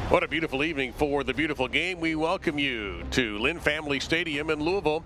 What a beautiful evening for the beautiful game. We welcome you to Lynn Family Stadium in Louisville.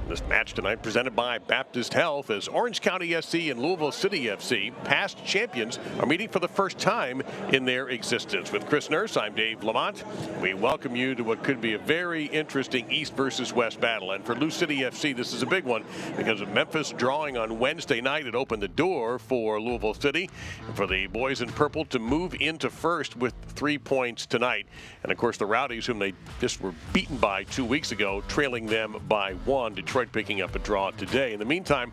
This match tonight presented by Baptist Health as Orange County SC and Louisville City FC, past champions, are meeting for the first time in their existence. With Chris Nurse, I'm Dave Lamont. We welcome you to what could be a very interesting East versus West battle. And for Lou City FC, this is a big one because of Memphis drawing on Wednesday night. It opened the door for Louisville City for the boys in purple to move into first with 3 points tonight. And of course, the Rowdies, whom they just were beaten by 2 weeks ago, trailing them by 1. Detroit picking up a draw today. In the meantime,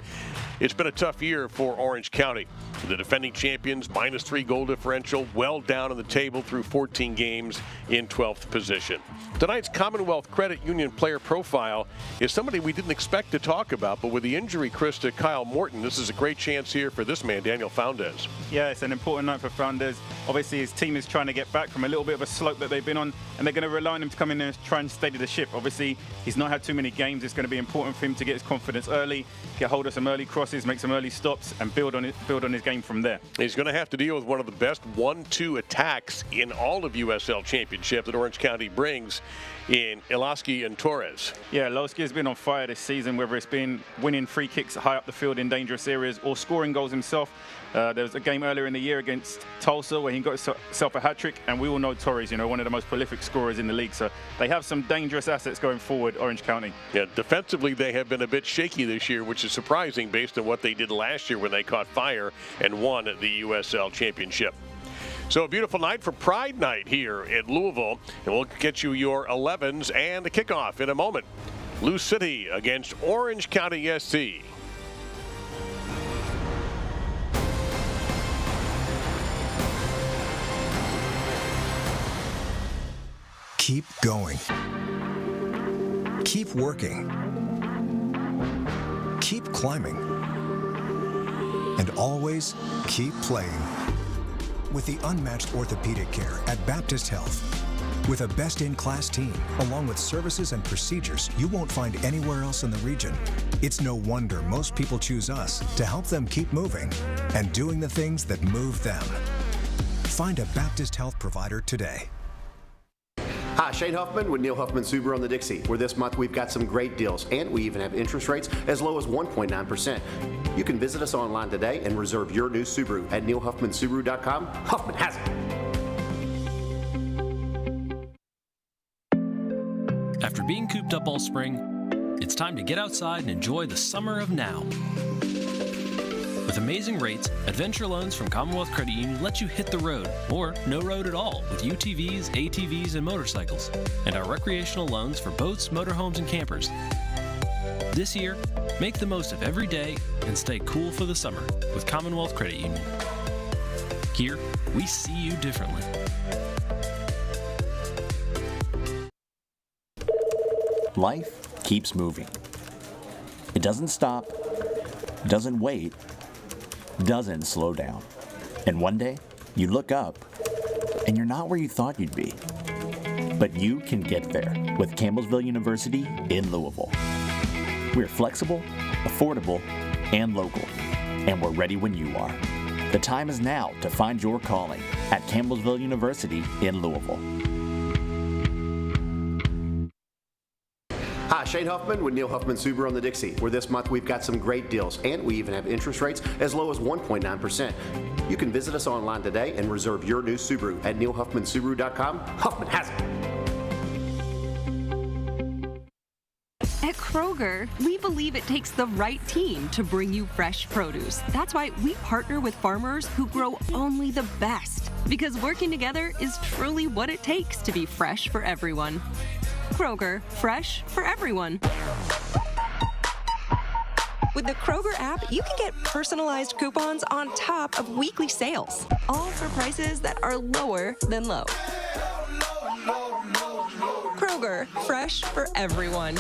it's been a tough year for Orange County. The defending champions, -3 goal differential, well down on the table through 14 games in 12th position. Tonight's Commonwealth Credit Union player profile is somebody we didn't expect to talk about, but with the injury, Chris, to Kyle Morton, this is a great chance here for this man, Daniel Foundes. Yeah, it's an important night for Foundes. Obviously, his team is trying to get back from a little bit of a slope that they've been on, and they're going to rely on him to come in and try and steady the ship. Obviously, he's not had too many games. It's going to be important for him to get his confidence early, get hold of some early crosses, make some early stops, and build on his game from there. He's going to have to deal with one of the best 1-2 attacks in all of USL Championship that Orange County brings in Iloski and Torres. Yeah, Iloski has been on fire this season, whether it's been winning free kicks high up the field in dangerous areas or scoring goals himself. There was a game earlier in the year against Tulsa where he got himself a hat-trick, and we all know Torres, one of the most prolific scorers in the league. So they have some dangerous assets going forward, Orange County. Yeah, defensively they have been a bit shaky this year, which is surprising based on what they did last year when they caught fire and won the USL Championship. So a beautiful night for Pride Night here in Louisville, and we'll get you your 11s and the kickoff in a moment. Lou City against Orange County SC. Keep going. Keep working. Keep climbing. And always keep playing. With the unmatched orthopedic care at Baptist Health. With a best-in-class team, along with services and procedures you won't find anywhere else in the region. It's no wonder most people choose us to help them keep moving and doing the things that move them. Find a Baptist Health provider today. Hi, Shane Huffman with Neil Huffman Subaru on the Dixie, where this month we've got some great deals, and we even have interest rates as low as 1.9%. You can visit us online today and reserve your new Subaru at neilhuffmansubaru.com. Huffman has it. After being cooped up all spring, it's time to get outside and enjoy the summer of now. With amazing rates, Adventure Loans from Commonwealth Credit Union let you hit the road, or no road at all, with UTVs, ATVs, and motorcycles, and our recreational loans for boats, motorhomes, and campers. This year, make the most of every day and stay cool for the summer with Commonwealth Credit Union. Here, we see you differently. Life keeps moving. It doesn't stop, doesn't wait, doesn't slow down. And one day, you look up, and you're not where you thought you'd be. But you can get there with Campbellsville University in Louisville. We're flexible, affordable, and local. And we're ready when you are. The time is now to find your calling at Campbellsville University in Louisville. Hi, Shane Huffman with Neil Huffman Subaru on the Dixie, where this month we've got some great deals, and we even have interest rates as low as 1.9%. You can visit us online today and reserve your new Subaru at neilhuffmansubaru.com. Huffman has it. At Kroger, we believe it takes the right team to bring you fresh produce. That's why we partner with farmers who grow only the best, because working together is truly what it takes to be fresh for everyone. Kroger, fresh for everyone. With the Kroger app, you can get personalized coupons on top of weekly sales, all for prices that are lower than low. Kroger, fresh for everyone.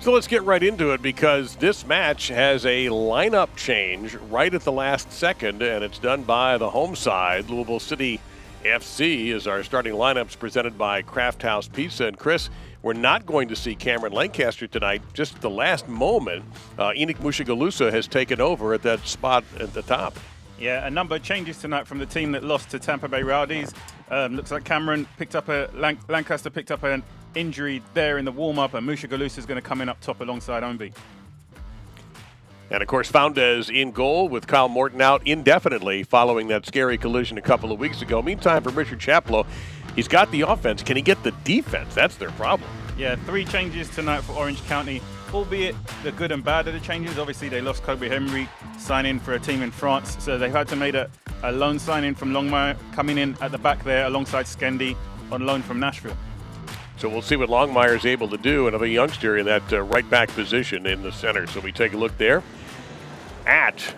So let's get right into it, because this match has a lineup change right at the last second, and it's done by the home side. Louisville City FC is our starting lineups, presented by Craft House Pizza. And Chris, we're not going to see Cameron Lancaster tonight. Just at the last moment, Enoch Mushagalusa has taken over at that spot at the top. Yeah, a number of changes tonight from the team that lost to Tampa Bay Rowdies. Looks like Cameron picked up Lancaster picked up an injury there in the warm-up, and Musha Galusa is going to come in up top alongside Ownby. And, of course, Foundes in goal with Kyle Morton out indefinitely following that scary collision a couple of weeks ago. Meantime, for Richard Chaplow, he's got the offense. Can he get the defense? That's their problem. Yeah, 3 changes tonight for Orange County, albeit the good and bad of the changes. Obviously, they lost Kobe Henry, signing for a team in France, so they've had to make a loan signing from Longmire, coming in at the back there alongside Skendi on loan from Nashville. So we'll see what Longmire is able to do, another youngster in that right back position in the center. So we take a look there at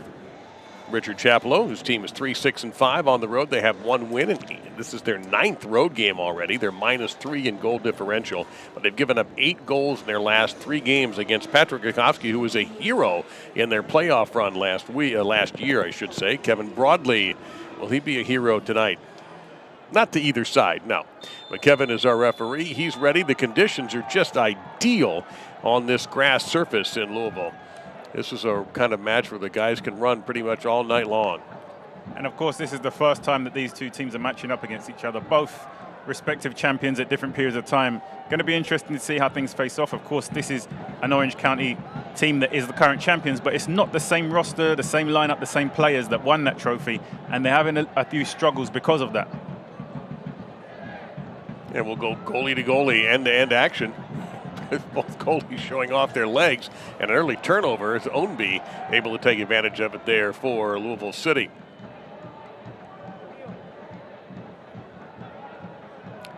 Richard Chaplow, whose team is 3-6-5 on the road. They have 1 win, and this is their 9th road game already. They're -3 in goal differential, but they've given up 8 goals in their last 3 games against Patrick Gakowski, who was a hero in their playoff run last year, I should say. Kevin Broadley, will he be a hero tonight? Not to either side, no. But Kevin is our referee. He's ready. The conditions are just ideal on this grass surface in Louisville. This is a kind of match where the guys can run pretty much all night long. And, of course, this is the first time that these 2 teams are matching up against each other, both respective champions at different periods of time. Going to be interesting to see how things face off. Of course, this is an Orange County team that is the current champions, but it's not the same roster, the same lineup, the same players that won that trophy, and they're having a few struggles because of that. And we'll go goalie to goalie, end-to-end action. Both goalies showing off their legs, and an early turnover as Ownby able to take advantage of it there for Louisville City.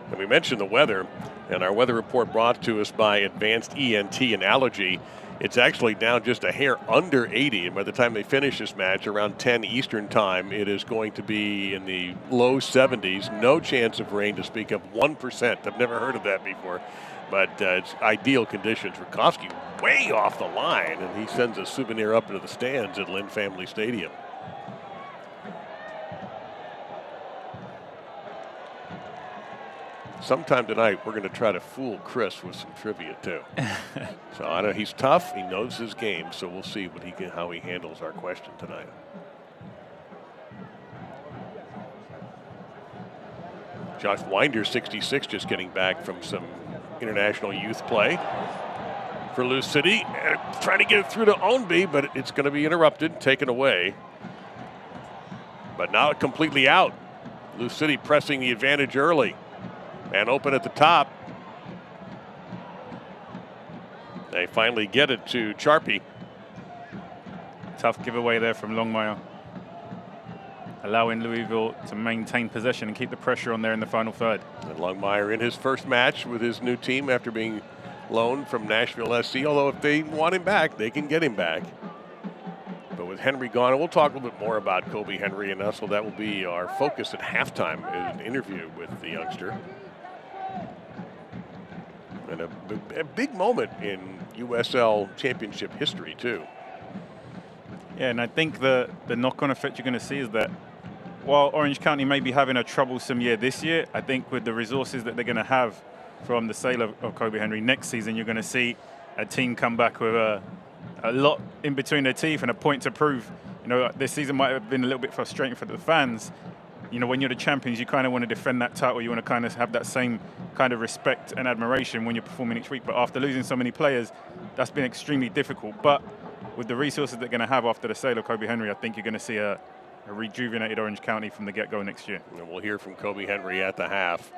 And we mentioned the weather, and our weather report brought to us by Advanced ENT and Allergy. It's actually down just a hair under 80, and by the time they finish this match around 10 Eastern time, it is going to be in the low 70s. No chance of rain to speak of, 1%. I've never heard of that before, but it's ideal conditions. Rakowski way off the line, and he sends a souvenir up into the stands at Lynn Family Stadium. Sometime tonight, we're going to try to fool Chris with some trivia, too. So I know he's tough. He knows his game, so we'll see how he handles our question tonight. Josh Winder, 66, just getting back from some international youth play for Lou City. And trying to get it through to Ownby, but it's going to be interrupted, taken away. But now completely out. Lou City pressing the advantage early. Man open at the top. They finally get it to Charpy. Tough giveaway there from Longmire, allowing Louisville to maintain possession and keep the pressure on there in the final third. And Longmire in his first match with his new team after being loaned from Nashville SC, although if they want him back, they can get him back. But with Henry gone, and we'll talk a little bit more about Kobe Henry and us, so that will be our focus at halftime, is an interview with the youngster. And a big moment in USL championship history, too. Yeah, and I think the knock-on effect you're going to see is that while Orange County may be having a troublesome year this year, I think with the resources that they're going to have from the sale of Kobe Henry next season, you're going to see a team come back with a lot in between their teeth and a point to prove. You know, this season might have been a little bit frustrating for the fans. You know, when you're the champions, you kind of want to defend that title. You want to kind of have that same kind of respect and admiration when you're performing each week. But after losing so many players, that's been extremely difficult. But with the resources they're going to have after the sale of Kobe Henry, I think you're going to see a rejuvenated Orange County from the get-go next year. And we'll hear from Kobe Henry at the half.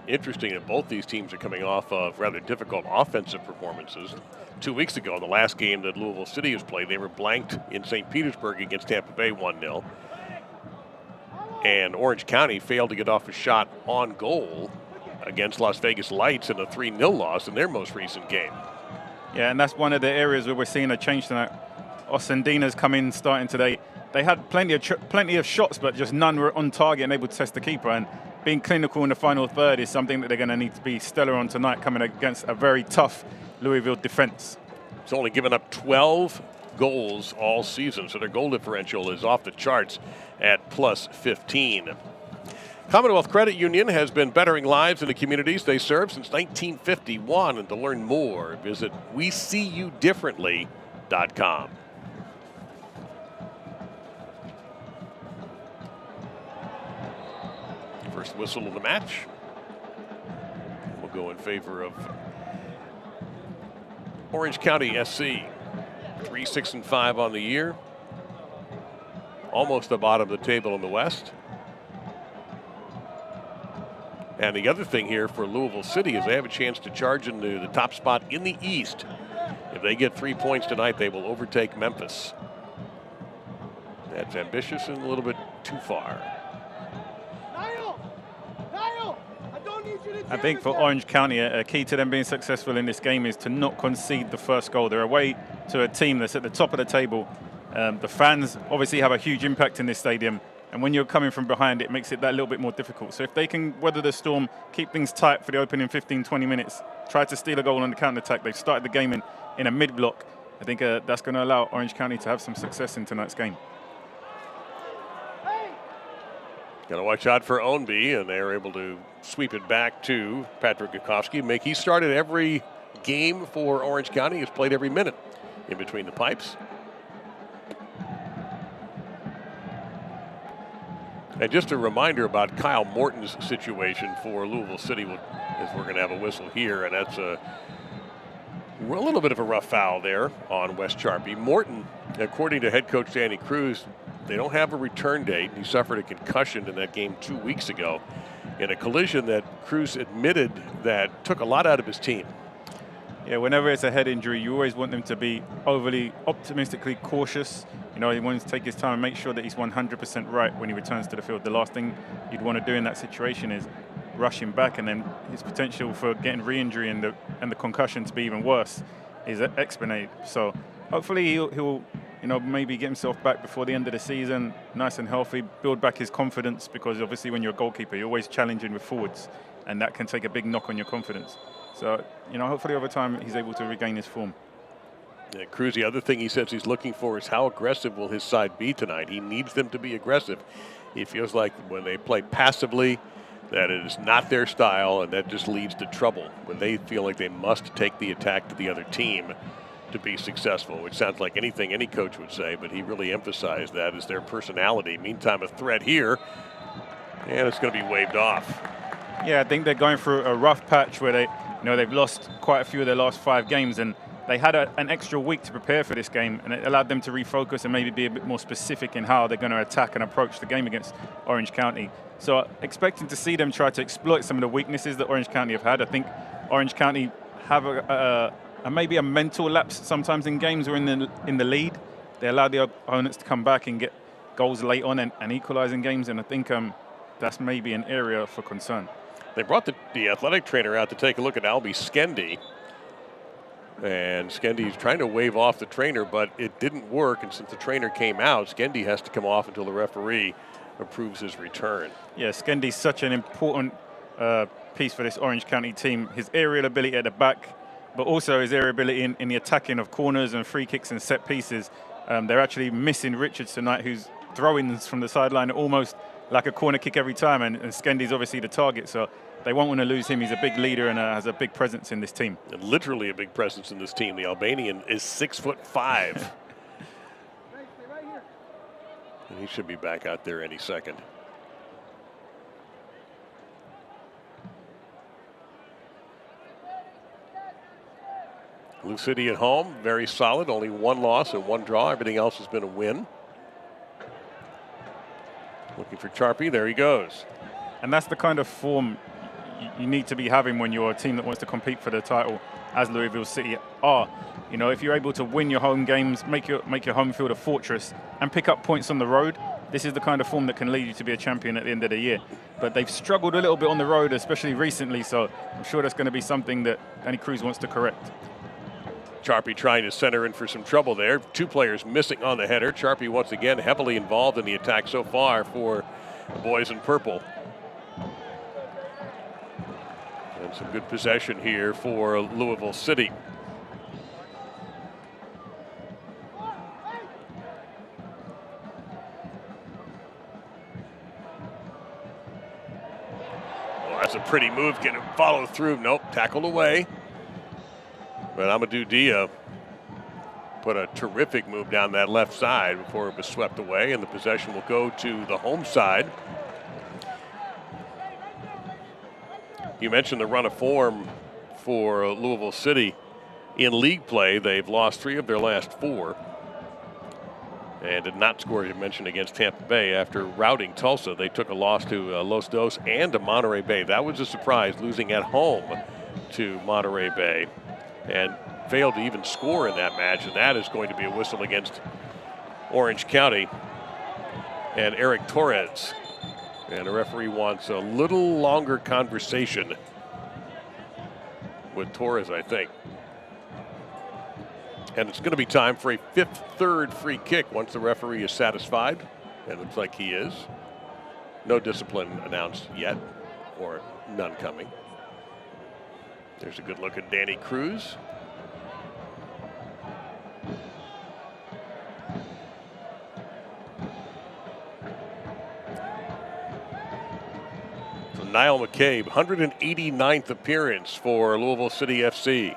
Interesting that both these teams are coming off of rather difficult offensive performances. 2 weeks ago, the last game that Louisville City has played, they were blanked in St. Petersburg against Tampa Bay 1-0. And Orange County failed to get off a shot on goal against Las Vegas Lights in a 3-0 loss in their most recent game. Yeah, and that's one of the areas where we're seeing a change tonight. Osandina's come in starting today. They had plenty of shots, but just none were on target and able to test the keeper. And being clinical in the final third is something that they're going to need to be stellar on tonight, coming against a very tough Louisville defense. It's only given up 12 goals all season, so their goal differential is off the charts at +15. Commonwealth Credit Union has been bettering lives in the communities they serve since 1951. And to learn more, visit WeSeeYouDifferently.com. First whistle of the match will go in favor of Orange County SC. 3-6-5 on the year. Almost the bottom of the table in the West. And the other thing here for Louisville City is they have a chance to charge into the top spot in the East. If they get 3 points tonight, they will overtake Memphis. That's ambitious and a little bit too far. I think for Orange County, a key to them being successful in this game is to not concede the first goal. They're away to a team that's at the top of the table. The fans obviously have a huge impact in this stadium. And when you're coming from behind, it makes it that little bit more difficult. So if they can weather the storm, keep things tight for the opening 15, 20 minutes, try to steal a goal on the counter-attack. They've started the game in a mid-block. I think that's going to allow Orange County to have some success in tonight's game. Got to watch out for Ownby, and they're able to sweep it back to Patrick Gukowski. He started every game for Orange County. He's played every minute in between the pipes. And just a reminder about Kyle Morton's situation for Louisville City, as we're going to have a whistle here, and that's a little bit of a rough foul there on Wes Charpy. Morton, according to head coach Danny Cruz, they don't have a return date. He suffered a concussion in that game 2 weeks ago in a collision that Cruz admitted that took a lot out of his team. Yeah, whenever it's a head injury, you always want them to be overly optimistically cautious. You know, he wants to take his time and make sure that he's 100% right when he returns to the field. The last thing you'd want to do in that situation is rush him back, and then his potential for getting re-injury and the concussion to be even worse is exponential. So hopefully he'll maybe get himself back before the end of the season, nice and healthy, build back his confidence, because obviously when you're a goalkeeper, you're always challenging with forwards, and that can take a big knock on your confidence. So, hopefully over time he's able to regain his form. Yeah, Cruz, the other thing he says he's looking for is how aggressive will his side be tonight. He needs them to be aggressive. He feels like when they play passively, that it is not their style, and that just leads to trouble when they feel like they must take the attack to the other team to be successful, which sounds like anything any coach would say, but he really emphasized that as their personality. Meantime, a threat here, and it's going to be waved off. Yeah, I think they're going through a rough patch where they've lost quite a few of their last 5 games, and they had an extra week to prepare for this game, and it allowed them to refocus and maybe be a bit more specific in how they're going to attack and approach the game against Orange County. So expecting to see them try to exploit some of the weaknesses that Orange County have had. I think Orange County have maybe a mental lapse sometimes in games or in the lead. They allow the opponents to come back and get goals late on and equalize in games, and I think that's maybe an area for concern. They brought the athletic trainer out to take a look at Albie Skendi. And Skendy's trying to wave off the trainer, but it didn't work. And since the trainer came out, Skendi has to come off until the referee approves his return. Yeah, Skendy's such an important piece for this Orange County team. His aerial ability at the back, but also his aerial ability in the attacking of corners and free kicks and set pieces. They're actually missing Richards tonight, who's throwing from the sideline almost like a corner kick every time. And Skendy's obviously the target, so they won't want to lose him. He's a big leader and has a big presence in this team. And literally a big presence in this team. The Albanian is 6'5". And he should be back out there any second. Blue City at home, very solid. Only 1 loss and 1 draw. Everything else has been a win. Looking for Charpy. There he goes. And that's the kind of form you need to be having when you're a team that wants to compete for the title, as Louisville City are. If you're able to win your home games, make your home field a fortress, and pick up points on the road, this is the kind of form that can lead you to be a champion at the end of the year. But they've struggled a little bit on the road, especially recently, so I'm sure that's going to be something that Danny Cruz wants to correct. Charpy trying to center in for some trouble there. 2 players missing on the header. Charpy once again heavily involved in the attack so far for the boys in purple. And some good possession here for Louisville City. pretty move. Can follow through. Nope, tackled away. But Amadou Dia put a terrific move down that left side before it was swept away, and the possession will go to the home side. You mentioned the run of form for Louisville City in league play. They've lost 3 of their last 4 and did not score, as you mentioned, against Tampa Bay. After routing Tulsa, they took a loss to Los Dos and to Monterey Bay. That was a surprise, losing at home to Monterey Bay, and failed to even score in that match, and that is going to be a whistle against Orange County and Eric Torres. And the referee wants a little longer conversation with Torres, I think. And it's going to be time for a 5th third free kick once the referee is satisfied. And it looks like he is. No discipline announced yet, or none coming. There's a good look at Danny Cruz. Niall McCabe, 189th appearance for Louisville City FC.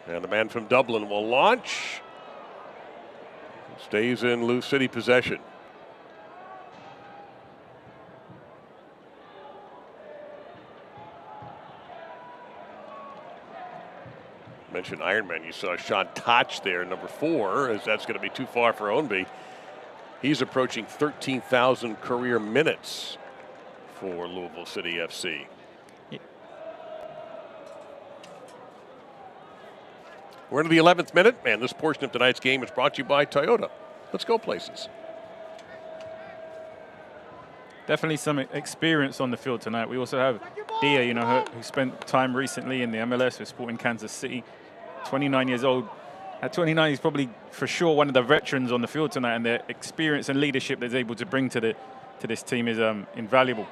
And the man from Dublin will launch. Stays in Lou City possession. Mentioned Ironman. You saw Sean Touch there, number 4, as that's going to be too far for Ownby. He's approaching 13,000 career minutes for Louisville City FC. Yeah. We're into the 11th minute, and this portion of tonight's game is brought to you by Toyota. Let's go places. Definitely some experience on the field tonight. We also have Dia, you know, who spent time recently in the MLS with Sporting Kansas City. 29 years old. At 29, he's probably for sure one of the veterans on the field tonight, and their experience and leadership that he's able to bring to this team is invaluable.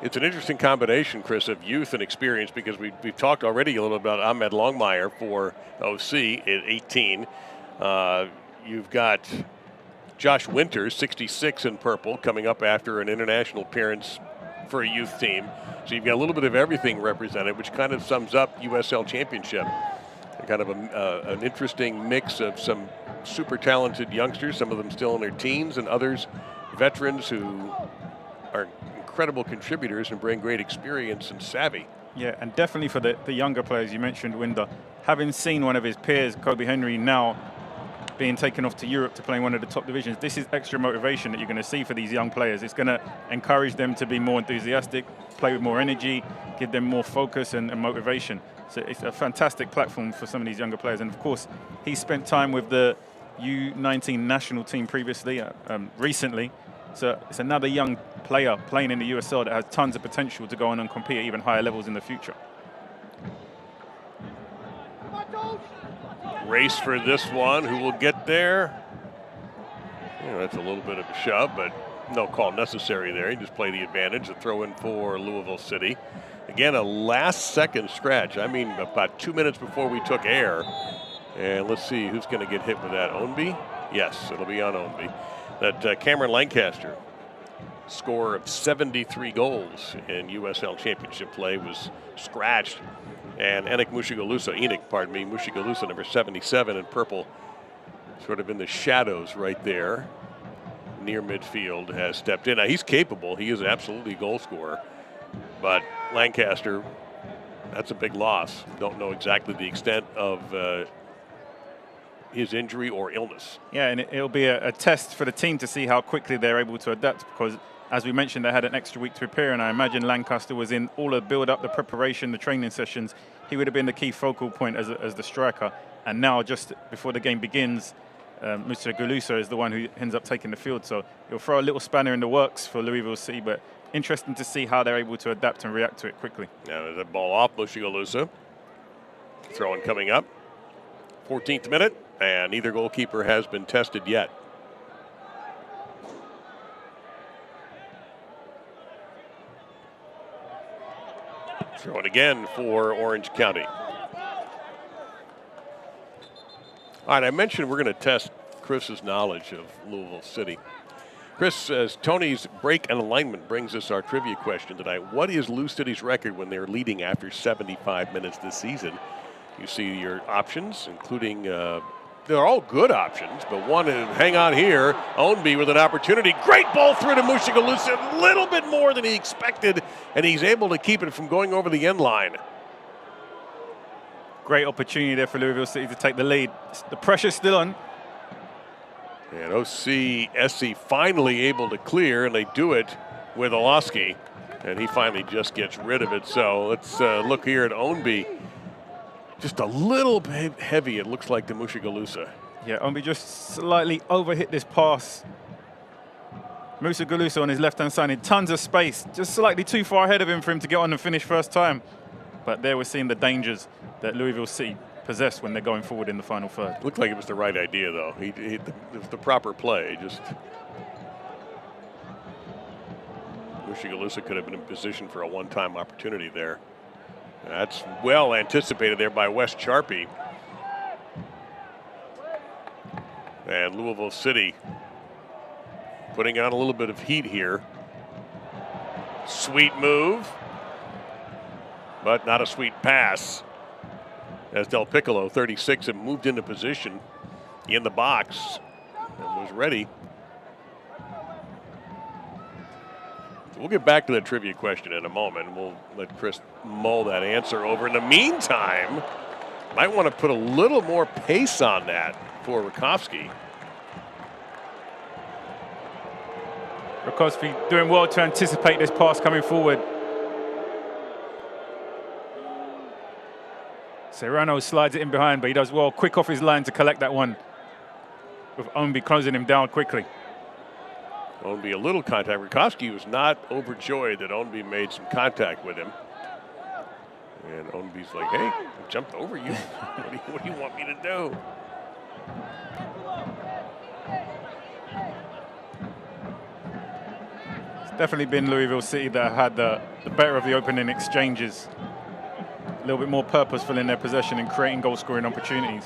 It's an interesting combination, Chris, of youth and experience, because we've talked already a little about Ahmed Longmire for OC at 18. You've got Josh Winters, 66 in purple, coming up after an international appearance for a youth team. So you've got a little bit of everything represented, which kind of sums up USL Championship. Kind of an interesting mix of some super talented youngsters, some of them still in their teens, and others veterans who are incredible contributors and bring great experience and savvy. Yeah, and definitely for the younger players, you mentioned Winder. Having seen one of his peers, Kobe Henry, now being taken off to Europe to play in one of the top divisions, this is extra motivation that you're going to see for these young players. It's going to encourage them to be more enthusiastic, play with more energy, give them more focus and motivation. So it's a fantastic platform for some of these younger players. And of course, he spent time with the U19 national team previously, recently. So it's another young player playing in the USL that has tons of potential to go on and compete at even higher levels in the future. Race for this one. Who will get there? Yeah, that's a little bit of a shove, but no call necessary there. He just played the advantage. The throw in for Louisville City. Again, a last-second scratch. I mean, about 2 minutes before we took air. And let's see who's going to get hit with that. Ownby? Yes, it'll be on Ownby. That Cameron Lancaster, scorer of 73 goals in USL Championship play, was scratched. And Enoch Mushigolusa, number 77 in purple, sort of in the shadows right there, near midfield, has stepped in. Now, he's capable. He is absolutely a goal scorer. But Lancaster, that's a big loss. Don't know exactly the extent of his injury or illness. Yeah, and it'll be a test for the team to see how quickly they're able to adapt, because, as we mentioned, they had an extra week to prepare, and I imagine Lancaster was in all the build-up, the preparation, the training sessions. He would have been the key focal point as the striker. And now, just before the game begins, Mr. Guluso is the one who ends up taking the field. So it'll throw a little spanner in the works for Louisville City, but interesting to see how they're able to adapt and react to it quickly. Now there's a ball off Mushigolusa. Throwing coming up. 14th minute, and neither goalkeeper has been tested yet. Throw it again for Orange County. All right, I mentioned we're going to test Chris's knowledge of Louisville City. Chris, as Tony's break and alignment brings us our trivia question tonight. What is Lou City's record when they're leading after 75 minutes this season? You see your options, including, they're all good options, but one, hang on here, Ownby with an opportunity. Great ball through to Mushagalusa, a little bit more than he expected, and he's able to keep it from going over the end line. Great opportunity there for Louisville City to take the lead. The pressure's still on. And OCSC finally able to clear, and they do it with Olowski, and he finally just gets rid of it. So let's look here at Ownby. Just a little bit heavy, it looks like, to Mushagalusa. Yeah, Ownby just slightly overhit this pass. Mushagalusa on his left-hand side in tons of space, just slightly too far ahead of him for him to get on and finish first time. But there we're seeing the dangers that Louisville City possess when they're going forward in the final third. Looked like it was the right idea, though. It was the proper play. Just Mushagalusa could have been in position for a one-time opportunity there. That's well anticipated there by Wes Charpie. And Louisville City putting on a little bit of heat here. Sweet move, but not a sweet pass. As Del Piccolo, 36, had moved into position in the box and was ready. So we'll get back to the trivia question in a moment. We'll let Chris mull that answer over. In the meantime, might want to put a little more pace on that for Rakowski. Rakowski doing well to anticipate this pass coming forward. Serrano slides it in behind, but he does well, quick off his line to collect that one, with Ownby closing him down quickly. Ownby a little contact. Rakowski was not overjoyed that Ownby made some contact with him. And Ownby's like, hey, I jumped over you. What do you want me to do? It's definitely been Louisville City that had the better of the opening exchanges. A little bit more purposeful in their possession and creating goal-scoring opportunities.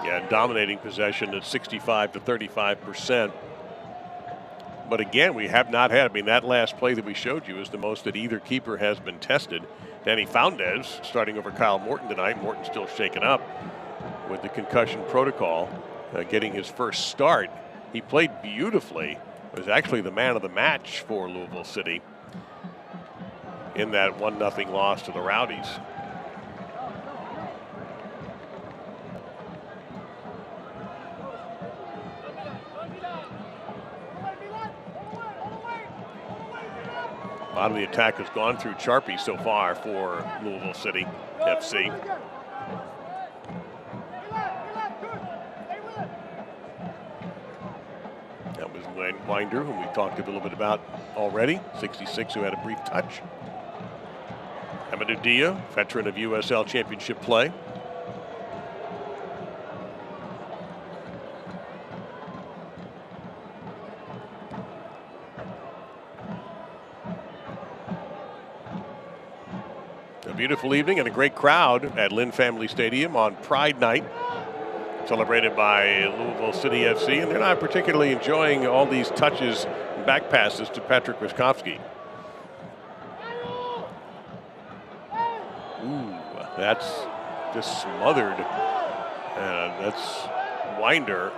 Yeah, dominating possession at 65 to 35%. But again, we have not had, I mean, that last play that we showed you is the most that either keeper has been tested. Danny Foundes starting over Kyle Morton tonight. Morton still shaken up with the concussion protocol, getting his first start. He played beautifully. Was actually the man of the match for Louisville City in that 1-0 loss to the Rowdies. A lot of the attack has gone through Charpie so far for Louisville City FC. That was Winder, whom we talked a little bit about already, 66, who had a brief touch. Amadou Dia, veteran of USL Championship play. Beautiful evening and a great crowd at Lynn Family Stadium on Pride Night, celebrated by Louisville City FC, and they're not particularly enjoying all these touches and back passes to Patrick Wiskowski. Ooh, that's just smothered, and that's Winder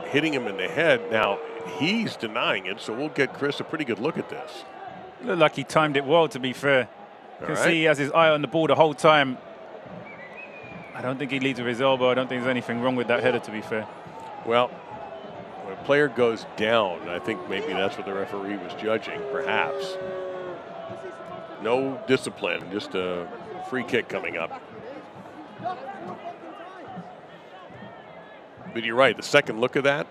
hitting him in the head. Now, he's denying it, so we'll get Chris a pretty good look at this. Looked like he timed it well, to be fair. You can All right. see he has his eye on the ball the whole time. I don't think he leads with his elbow. I don't think there's anything wrong with that header, to be fair. Well, when a player goes down, I think maybe that's what the referee was judging, perhaps. No discipline, just a free kick coming up. But you're right, the second look of that.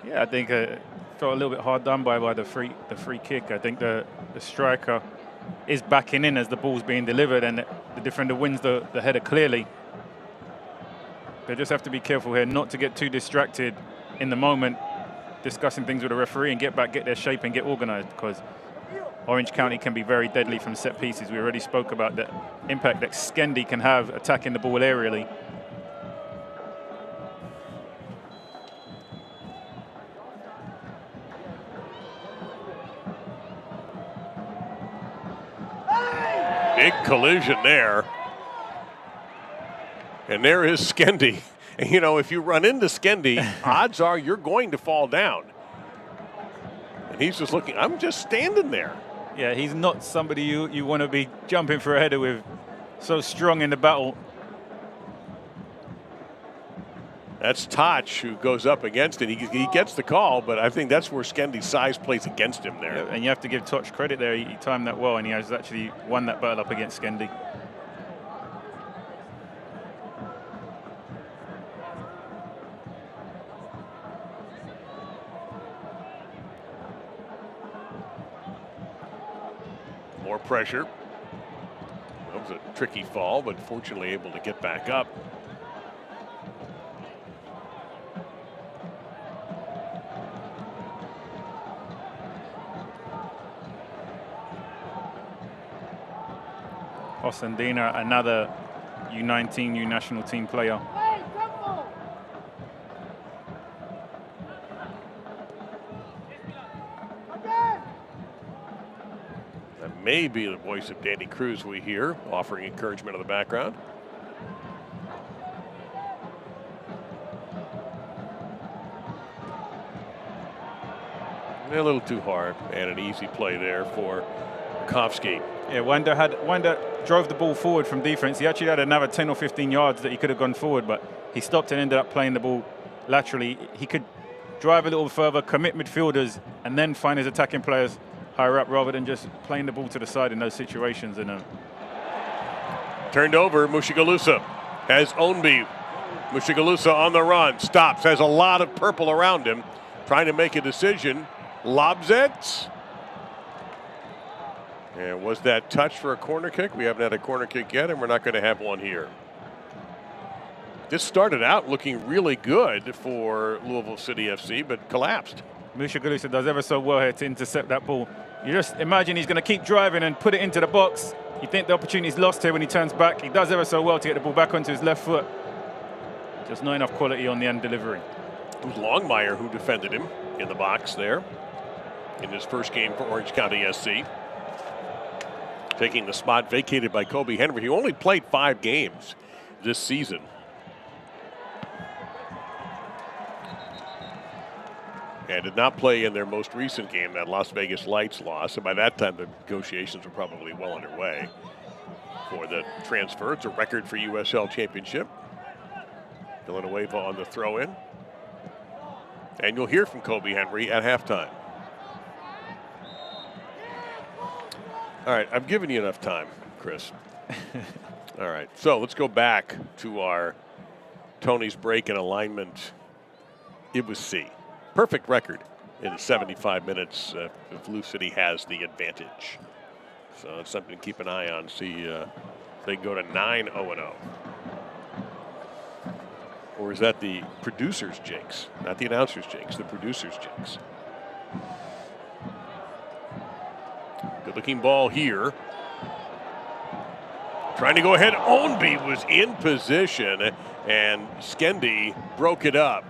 Yeah, I think felt a little bit hard done by the free kick. I think the striker is backing in as the ball's being delivered, and the defender wins the header clearly. They just have to be careful here not to get too distracted in the moment, discussing things with the referee, and get their shape and get organized, because Orange County can be very deadly from set pieces. We already spoke about the impact that Skendi can have attacking the ball aerially. collision there. And there is Skendi. And, you know, if you run into Skendi, odds are you're going to fall down. And he's just looking, I'm just standing there. Yeah, he's not somebody you want to be jumping for a header with. So strong in the battle. That's Toch who goes up against it. He gets the call, but I think that's where Skendi's size plays against him there. Yeah, and you have to give Toch credit there. He timed that well, and he has actually won that battle up against Skendi. More pressure. That was a tricky fall, but fortunately able to get back up. Osandina, another U19, U national team player. That may be the voice of Danny Cruz we hear, offering encouragement in the background. A little too hard, and an easy play there for Kofsky. Yeah, Wanda drove the ball forward from defense. He actually had another 10 or 15 yards that he could have gone forward, but he stopped and ended up playing the ball laterally. He could drive a little further, commit midfielders, and then find his attacking players higher up rather than just playing the ball to the side in those situations. And turned over, Mushagalusa has Ownby. Mushagalusa on the run, stops, has a lot of purple around him, trying to make a decision, lobs it. And was that touch for a corner kick? We haven't had a corner kick yet, and we're not going to have one here. This started out looking really good for Louisville City FC, but collapsed. Mushagalusa does ever so well here to intercept that ball. You just imagine he's going to keep driving and put it into the box. You think the opportunity's lost here when he turns back. He does ever so well to get the ball back onto his left foot. Just not enough quality on the end delivery. It was Longmire who defended him in the box there in his first game for Orange County SC. Taking the spot vacated by Kobe Henry, who only played 5 games this season. And did not play in their most recent game, that Las Vegas Lights loss. And by that time, the negotiations were probably well underway for the transfer. It's a record for USL Championship. Villanueva on the throw-in. And you'll hear from Kobe Henry at halftime. All right, I've given you enough time, Chris. All right, so let's go back to our Tony's break and alignment. It was C. Perfect record in 75 minutes if Lou City has the advantage. So it's something to keep an eye on. See if they can go to 9-0-0. Or is that the producer's jinx? Not the announcer's jinx, the producer's jinx. Good looking ball here. Trying to go ahead. Ownby was in position and Skendi broke it up.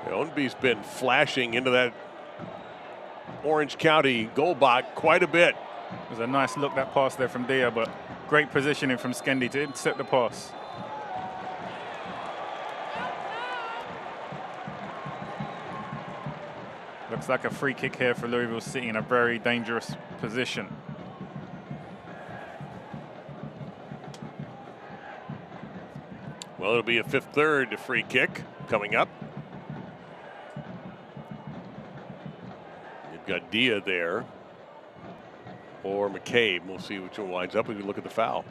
Ownby's been flashing into that Orange County goal box quite a bit. It was a nice look, that pass there from Dia, but great positioning from Skendi to intercept the pass. Looks like a free kick here for Louisville City in a very dangerous position. Well, it'll be a 5th-3rd free kick coming up. You've got Dia there, or McCabe. We'll see which one winds up as we look at the foul.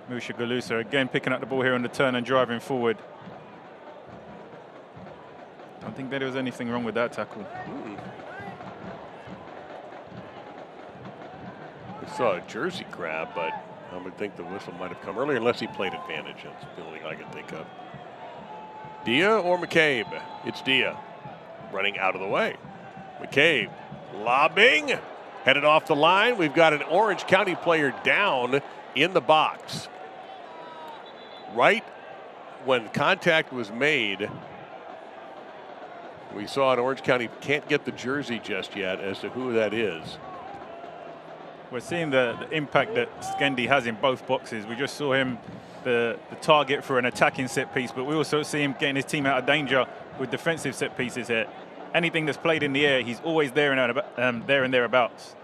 Mushagalusa again picking up the ball here on the turn and driving forward. I don't think there was anything wrong with that tackle. We saw a jersey grab, but I would think the whistle might have come earlier unless he played advantage. That's the only thing I can think of. Dia or McCabe? It's Dia running out of the way. McCabe lobbing, headed off the line. We've got an Orange County player down in the box. Right when contact was made, we saw an Orange County, can't get the jersey just yet as to who that is. We're seeing the impact that Skendi has in both boxes. We just saw him the target for an attacking set piece, but we also see him getting his team out of danger with defensive set pieces here. Anything that's played in the air, he's always there and thereabouts.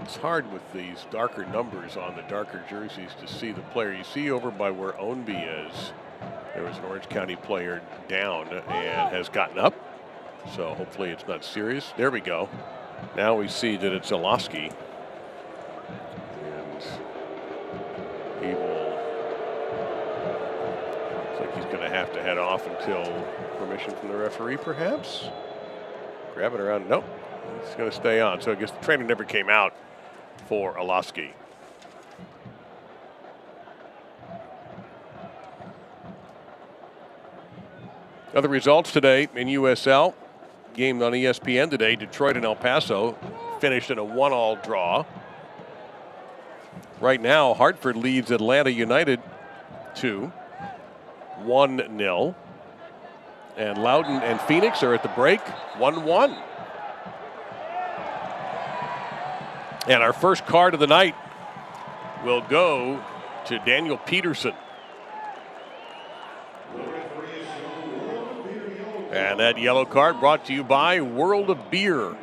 It's hard with these darker numbers on the darker jerseys to see the player. You see over by where Ownby is, there was an Orange County player down and has gotten up. So hopefully it's not serious. There we go. Now we see that it's Oloski. And he will, looks like he's going to have to head off until permission from the referee, perhaps. Grab it around. Nope. He's going to stay on. So I guess the trainer never came out for Oloski. Other results today in USL. Game on ESPN today, Detroit and El Paso finished in a 1-1 draw. Right now, Hartford leads Atlanta United 1-0. And Loudoun and Phoenix are at the break, 1-1. And our first card of the night will go to Daniel Peterson. And that yellow card brought to you by World of Beer.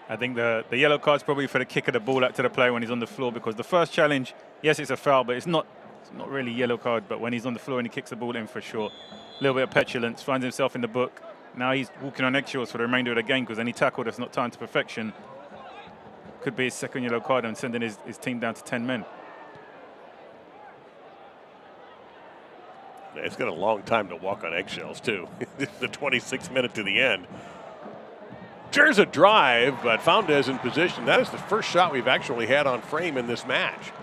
I think the yellow card's probably for the kick of the ball out to the player when he's on the floor, because the first challenge, yes, it's a foul, but it's not really yellow card. But when he's on the floor and he kicks the ball in, for sure. A little bit of petulance, finds himself in the book. Now he's walking on eggshells for the remainder of the game, because any tackle that's not timed to perfection could be his second yellow card and sending his team down to 10 men. It's got a long time to walk on eggshells, too. The 26th minute to the end. There's a drive, but Foundes in position. That is the first shot we've actually had on frame in this match.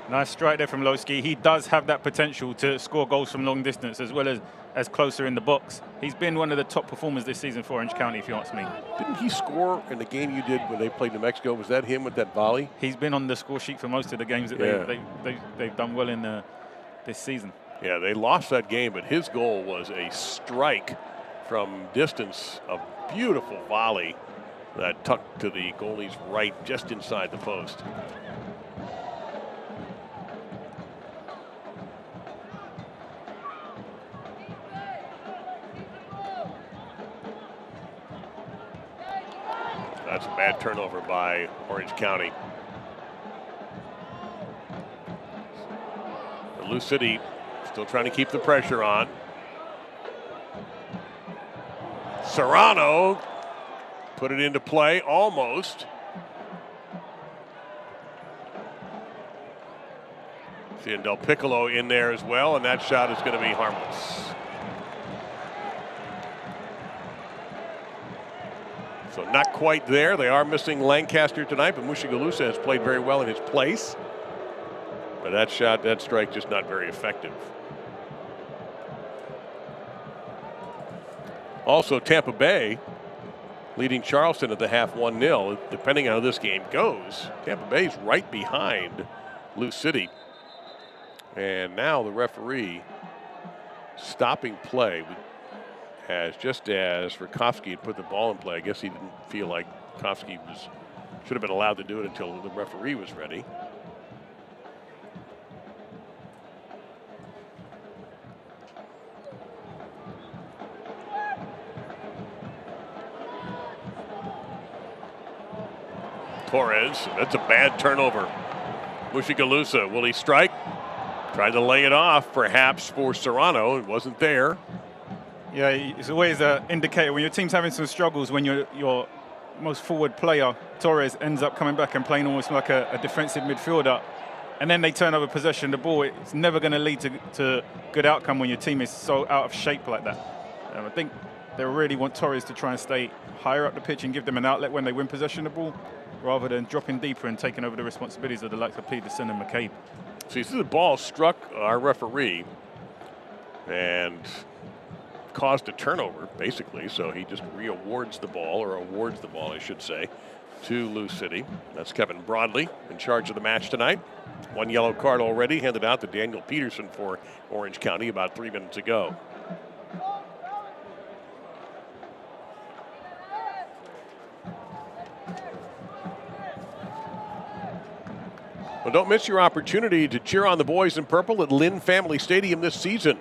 Nice strike there from Lowski. He does have that potential to score goals from long distance as well as closer in the box. He's been one of the top performers this season for Orange County, if you ask me. Didn't he score in the game you did when they played New Mexico? Was that him with that volley? He's been on the score sheet for most of the games that they've done well in this season. Yeah, they lost that game, but his goal was a strike from distance, a beautiful volley that tucked to the goalie's right, just inside the post. That's a bad turnover by Orange County. Lou City still trying to keep the pressure on. Serrano put it into play, almost. Seeing Del Piccolo in there as well, and that shot is going to be harmless. So not quite there. They are missing Lancaster tonight, but Mushigalosa has played very well in his place. But that shot, that strike, just not very effective. Also, Tampa Bay leading Charleston at the half 1-0. Depending on how this game goes, Tampa Bay's right behind Lou City. And now the referee stopping play as just as Rakowski had put the ball in play. I guess he didn't feel like Rakowski should have been allowed to do it until the referee was ready. Torres, that's a bad turnover. Mushigalosa, will he strike? Tried to lay it off, perhaps, for Serrano. It wasn't there. Yeah, it's always an indicator when your team's having some struggles, when your most forward player, Torres, ends up coming back and playing almost like a defensive midfielder, and then they turn over possession of the ball. It's never going to lead to good outcome when your team is so out of shape like that. I think they really want Torres to try and stay higher up the pitch and give them an outlet when they win possession of the ball, rather than dropping deeper and taking over the responsibilities of the likes of Peterson and McCabe. So you see the ball struck our referee and caused a turnover, basically. So he just awards the ball, I should say, to Lou City. That's Kevin Broadley in charge of the match tonight. One yellow card already handed out to Daniel Peterson for Orange County about 3 minutes ago. Well, don't miss your opportunity to cheer on the boys in purple at Lynn Family Stadium this season.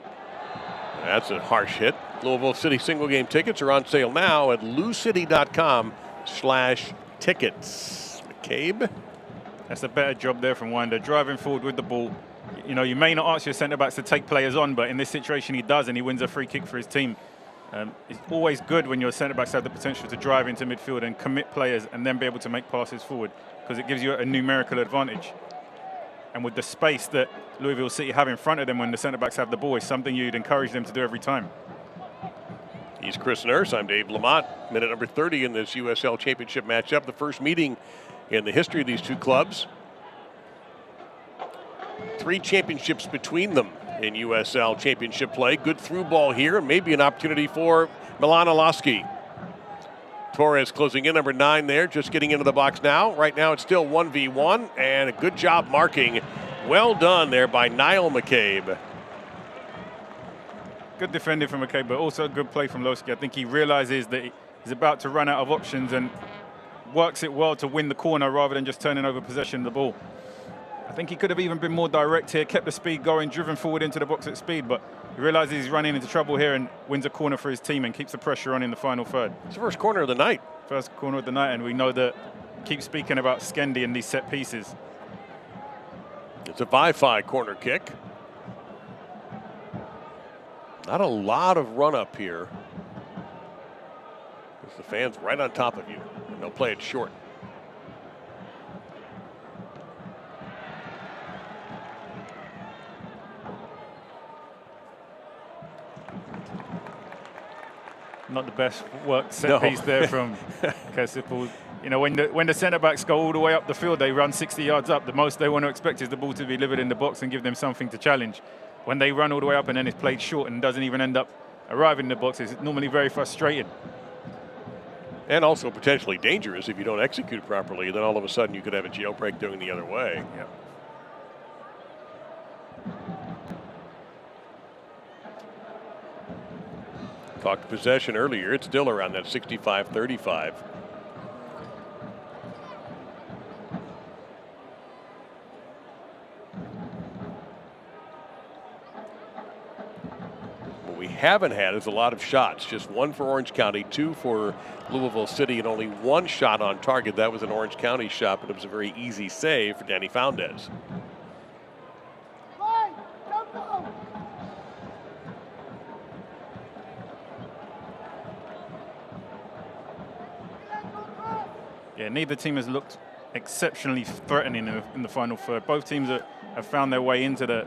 That's a harsh hit. Louisville City single game tickets are on sale now at loucity.com/tickets. McCabe. That's a better job there from Winder, driving forward with the ball. You know, you may not ask your centre-backs to take players on, but in this situation he does, and he wins a free kick for his team. It's always good when your centre-backs have the potential to drive into midfield and commit players and then be able to make passes forward, because it gives you a numerical advantage. And with the space that Louisville City have in front of them when the centre-backs have the ball, is something you'd encourage them to do every time. He's Chris Nurse. I'm Dave Lamont. Minute number 30 in this USL Championship matchup. The first meeting in the history of these two clubs. 3 championships between them in USL Championship play. Good through ball here. Maybe an opportunity for Milan Olaski. Torres closing in, number 9 there, just getting into the box now. Right now it's still 1v1, and a good job marking. Well done there by Niall McCabe. Good defending from McCabe, but also a good play from Lowski. I think he realizes that he's about to run out of options and works it well to win the corner rather than just turning over possession of the ball. I think he could have even been more direct here, kept the speed going, driven forward into the box at speed, but he realizes he's running into trouble here and wins a corner for his team and keeps the pressure on in the final third. It's the first corner of the night. First corner of the night, and we know that keep speaking about Skendi and these set pieces. It's a 5-5 corner kick. Not a lot of run up here. Because the fans right on top of you, and they'll play it short. Not the best work set piece there from Kesipul. You know, when the centre-backs go all the way up the field, they run 60 yards up. The most they want to expect is the ball to be delivered in the box and give them something to challenge. When they run all the way up and then it's played short and doesn't even end up arriving in the box, it's normally very frustrating. And also potentially dangerous if you don't execute properly. Then all of a sudden you could have a jailbreak going the other way. Yep. Talked possession earlier. It's still around that 65-35. What we haven't had is a lot of shots. Just 1 for Orange County, 2 for Louisville City, and only 1 shot on target. That was an Orange County shot, but it was a very easy save for Danny Foundes. Yeah, neither team has looked exceptionally threatening in the final third. Both teams have found their way into the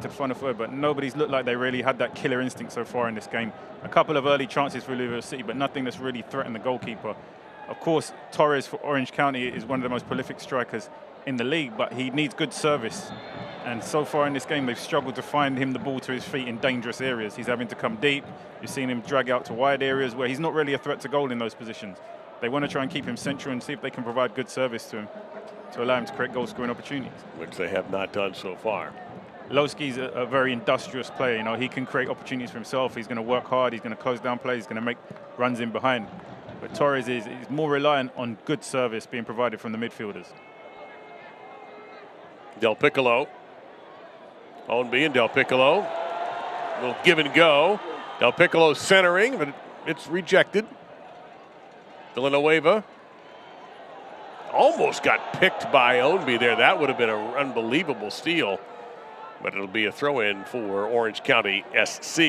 final third, but nobody's looked like they really had that killer instinct so far in this game. A couple of early chances for Louisville City, but nothing that's really threatened the goalkeeper. Of course, Torres for Orange County is one of the most prolific strikers in the league, but he needs good service. And so far in this game, they've struggled to find him the ball to his feet in dangerous areas. He's having to come deep. You've seen him drag out to wide areas where he's not really a threat to goal in those positions. They want to try and keep him central and see if they can provide good service to him to allow him to create goal-scoring opportunities. Which they have not done so far. Lowski's a very industrious player. You know, he can create opportunities for himself. He's going to work hard. He's going to close down plays. He's going to make runs in behind. But Torres is more reliant on good service being provided from the midfielders. Del Piccolo. Ownby and Del Piccolo. Little give and go. Del Piccolo centering, but it's rejected. Villanueva almost got picked by Ownby there. That would have been an unbelievable steal, but it'll be a throw-in for Orange County SC.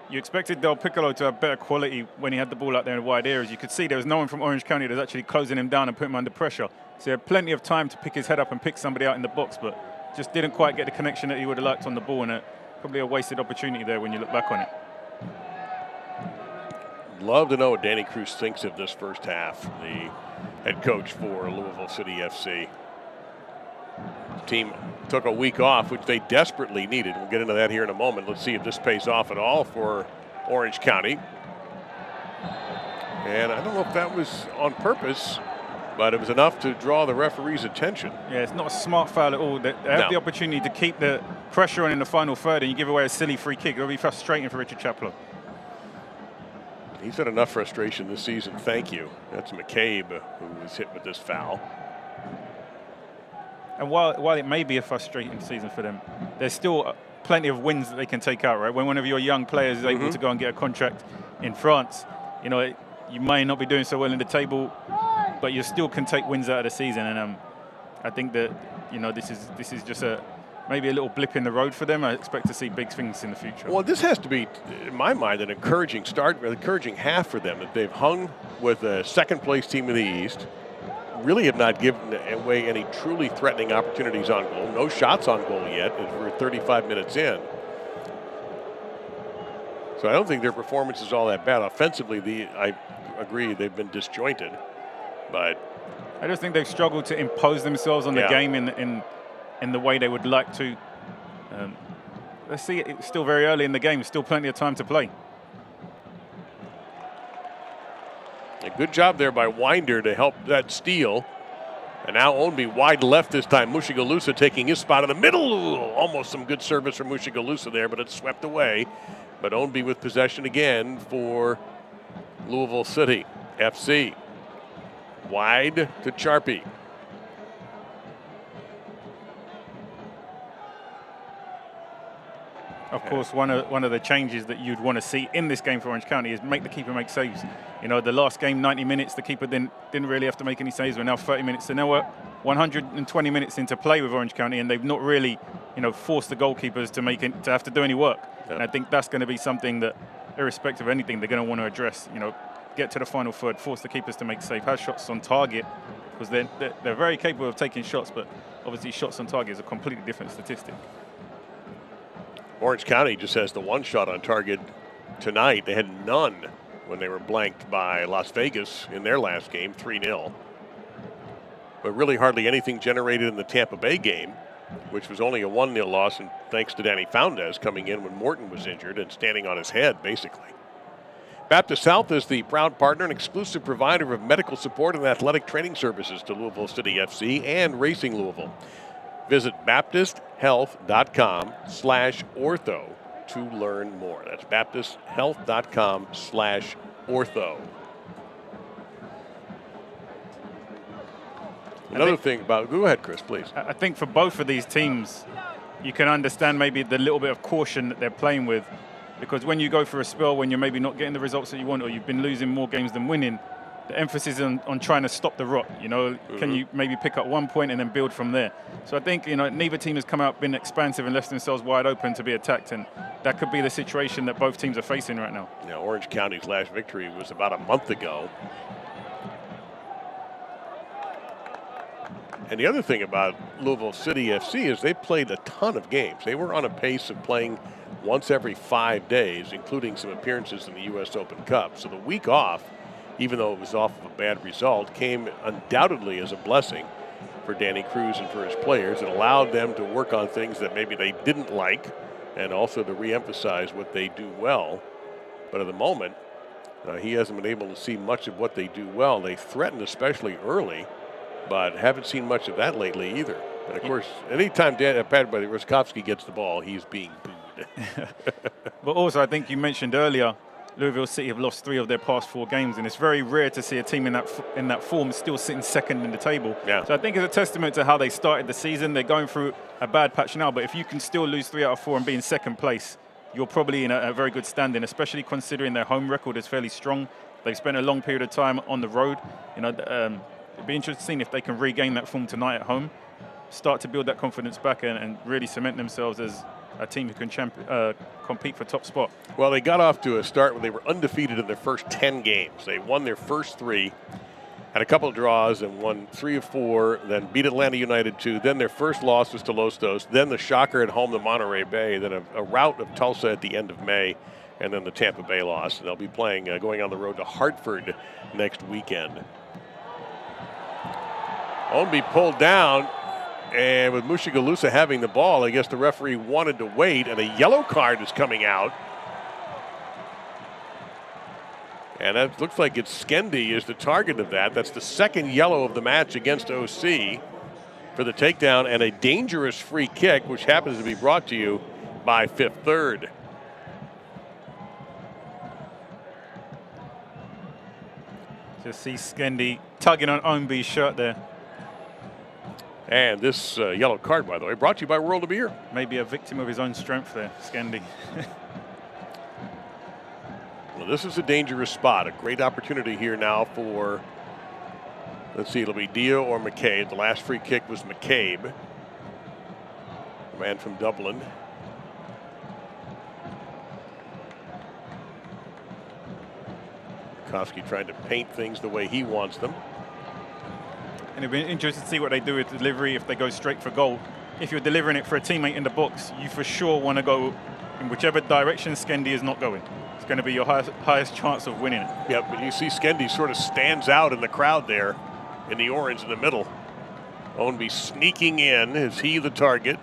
You expected Del Piccolo to have better quality when he had the ball out there in wide areas. You could see there was no one from Orange County that was actually closing him down and putting him under pressure. So he had plenty of time to pick his head up and pick somebody out in the box, but just didn't quite get the connection that he would have liked on the ball, and probably a wasted opportunity there when you look back on it. Love to know what Danny Cruz thinks of this first half, the head coach for Louisville City FC. The team took a week off, which they desperately needed. We'll get into that here in a moment. Let's see if this pays off at all for Orange County. And I don't know if that was on purpose, but it was enough to draw the referee's attention. Yeah, it's not a smart foul at all. They have the opportunity to keep the pressure on in the final third, and you give away a silly free kick. It'll be frustrating for Richard Chaplin. He's had enough frustration this season. Thank you. That's McCabe who was hit with this foul. And while it may be a frustrating season for them, there's still plenty of wins that they can take out, right? When one of your young players is able to go and get a contract in France, you know, you may not be doing so well in the table, but you still can take wins out of the season. And I think that, you know, this is just maybe a little blip in the road for them. I expect to see big things in the future. Well, this has to be, in my mind, an encouraging start, an encouraging half for them, that they've hung with a second-place team in the East, really have not given away any truly threatening opportunities on goal. No shots on goal yet as we're 35 minutes in. So I don't think their performance is all that bad. Offensively, I agree, they've been disjointed. But I just think they've struggled to impose themselves on the game in the way they would like to. Let's see, it's still very early in the game. Still plenty of time to play. A good job there by Winder to help that steal. And now Ownby wide left this time. Mushigalosa taking his spot in the middle. Ooh, almost some good service from Mushigalosa there, but it's swept away. But Ownby with possession again for Louisville City FC. Wide to Charpy. Of course, one of the changes that you'd want to see in this game for Orange County is make the keeper make saves. You know, the last game, 90 minutes, the keeper didn't really have to make any saves. We're now 30 minutes. So now we're 120 minutes into play with Orange County, and they've not really, you know, forced the goalkeepers to have to do any work. Yeah. And I think that's going to be something that, irrespective of anything, they're going to want to address. You know, get to the final third, force the keepers to make saves, have shots on target, because they're very capable of taking shots, but obviously shots on target is a completely different statistic. Orange County just has the one shot on target tonight. They had none when they were blanked by Las Vegas in their last game, 3-0. But really hardly anything generated in the Tampa Bay game, which was only a 1-0 loss, and thanks to Danny Foundes coming in when Morton was injured and standing on his head, basically. Baptist Health is the proud partner and exclusive provider of medical support and athletic training services to Louisville City FC and Racing Louisville. Visit baptisthealth.com/ortho to learn more. That's baptisthealth.com/ortho. Another thing about, go ahead, Chris, please. I think for both of these teams, you can understand maybe the little bit of caution that they're playing with, because when you go for a spell when you're maybe not getting the results that you want, or you've been losing more games than winning, the emphasis on trying to stop the rot. You know, can you maybe pick up 1 point and then build from there? So I think, you know, neither team has come out, been expansive and left themselves wide open to be attacked, and that could be the situation that both teams are facing right now. Yeah, Orange County's last victory was about a month ago. And the other thing about Louisville City FC is they played a ton of games. They were on a pace of playing once every 5 days, including some appearances in the U.S. Open Cup. So the week off, even though it was off of a bad result, came undoubtedly as a blessing for Danny Cruz and for his players. It allowed them to work on things that maybe they didn't like, and also to reemphasize what they do well. But at the moment, he hasn't been able to see much of what they do well. They threatened especially early, but haven't seen much of that lately either. And of course, anytime Paddy Roskovsky gets the ball, he's being booed. But also, I think you mentioned earlier, Louisville City have lost 3 of their past 4 games, and it's very rare to see a team in that form still sitting second in the table. Yeah. So I think it's a testament to how they started the season. They're going through a bad patch now, but if you can still lose 3 out of 4 and be in second place, you're probably in a very good standing, especially considering their home record is fairly strong. They've spent a long period of time on the road. You know, it'd be interesting if they can regain that form tonight at home, start to build that confidence back, and really cement themselves as a team who can compete for top spot. Well, they got off to a start where they were undefeated in their first 10 games. They won their first 3, had a couple of draws, and won 3 of 4, then beat Atlanta United 2. Then their first loss was to Los Dos. Then the shocker at home to Monterey Bay. Then a rout of Tulsa at the end of May, and then the Tampa Bay loss. They'll be playing, going on the road to Hartford next weekend. Ownby pulled down. And with Mushigalosa having the ball, I guess the referee wanted to wait, and a yellow card is coming out. And that looks like it's Skendi is the target of that. That's the second yellow of the match against OC for the takedown, and a dangerous free kick, which happens to be brought to you by Fifth Third. Just see Skendi tugging on Ownby's shirt there. And this yellow card, by the way, brought to you by World of Beer. Maybe a victim of his own strength there, Skendi. Well, this is a dangerous spot. A great opportunity here now for, let's see, it'll be Dio or McCabe. The last free kick was McCabe, a man from Dublin. Kowski trying to paint things the way he wants them. And it'll be interesting to see what they do with delivery if they go straight for goal. If you're delivering it for a teammate in the box, you for sure want to go in whichever direction Skendi is not going. It's going to be your highest chance of winning it. Yep, but you see Skendi sort of stands out in the crowd there in the orange in the middle. Ownby sneaking in. Is he the target?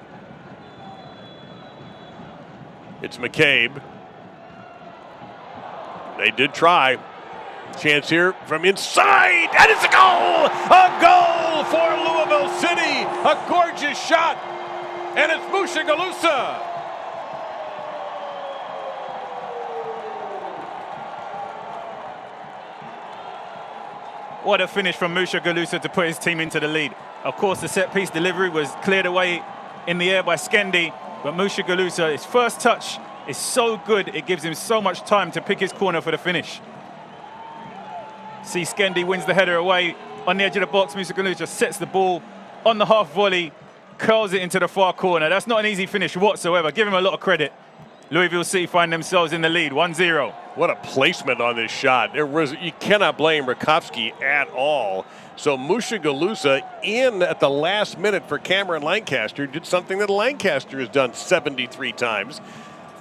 It's McCabe. They did try. Chance here from inside, and it's a goal! A goal for Louisville City! A gorgeous shot, and it's Musha Galusa. What a finish from Musha Galusa to put his team into the lead. Of course, the set-piece delivery was cleared away in the air by Skendi, but Musha Galusa, his first touch is so good, it gives him so much time to pick his corner for the finish. See, Skendi wins the header away on the edge of the box. Musha Galusa sets the ball on the half volley, curls it into the far corner. That's not an easy finish whatsoever. Give him a lot of credit. Louisville City find themselves in the lead, 1-0. What a placement on this shot. You cannot blame Rakowski at all. So Musha Galusa in at the last minute for Cameron Lancaster did something that Lancaster has done 73 times.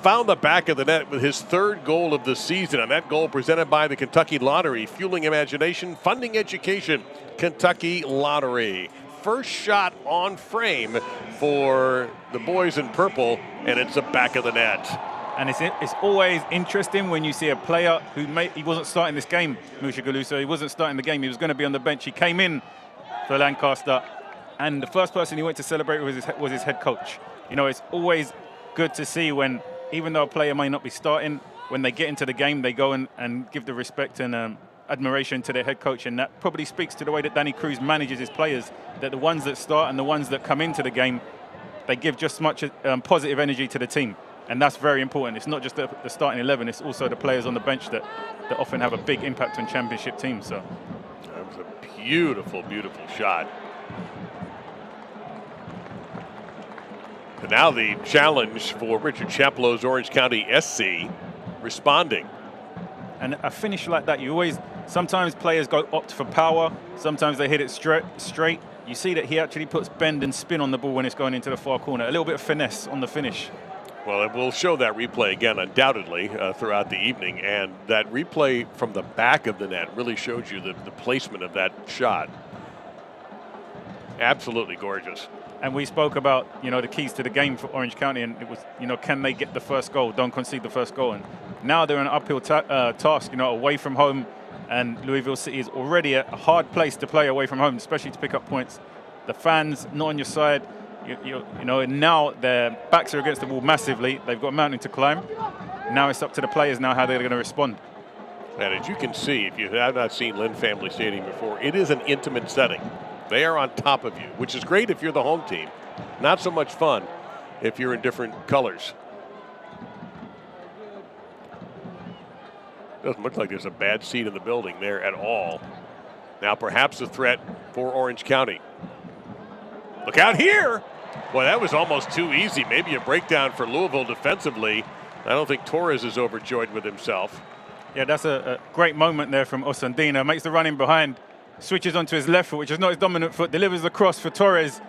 Found the back of the net with his third goal of the season, and that goal presented by the Kentucky Lottery, fueling imagination, funding education. Kentucky Lottery. First shot on frame for the boys in purple, and it's the back of the net. And it's always interesting when you see a player who he wasn't starting this game, Musha Galusa. He wasn't starting the game. He was going to be on the bench. He came in for Lancaster, and the first person he went to celebrate was his head coach. You know, it's always good to see when, even though a player may not be starting, when they get into the game, they go and give the respect and admiration to their head coach. And that probably speaks to the way that Danny Cruz manages his players, that the ones that start and the ones that come into the game, they give just as much positive energy to the team. And that's very important. It's not just the starting 11, it's also the players on the bench that often have a big impact on championship teams. So that was a beautiful, beautiful shot. And now the challenge for Richard Chaplow's Orange County SC responding. And a finish like that, sometimes players opt for power, sometimes they hit it straight. You see that he actually puts bend and spin on the ball when it's going into the far corner. A little bit of finesse on the finish. Well, we'll show that replay again, undoubtedly, throughout the evening. And that replay from the back of the net really shows you the placement of that shot. Absolutely gorgeous. And we spoke about, the keys to the game for Orange County, and it was, can they get the first goal? Don't concede the first goal. And now they're an uphill task, away from home, and Louisville City is already a hard place to play away from home, especially to pick up points. The fans not on your side. Now their backs are against the wall massively. They've got a mountain to climb. Now it's up to the players now how they're going to respond. And as you can see, if you have not seen Lynn Family Stadium before, it is an intimate setting. They are on top of you, which is great if you're the home team. Not so much fun if you're in different colors. Doesn't look like there's a bad seat in the building there at all. Now perhaps a threat for Orange County. Look out here. Boy, that was almost too easy. Maybe a breakdown for Louisville defensively. I don't think Torres is overjoyed with himself. Yeah, that's a great moment there from Osandina. Makes the run in behind. Switches onto his left foot, which is not his dominant foot. Delivers the cross for Torres.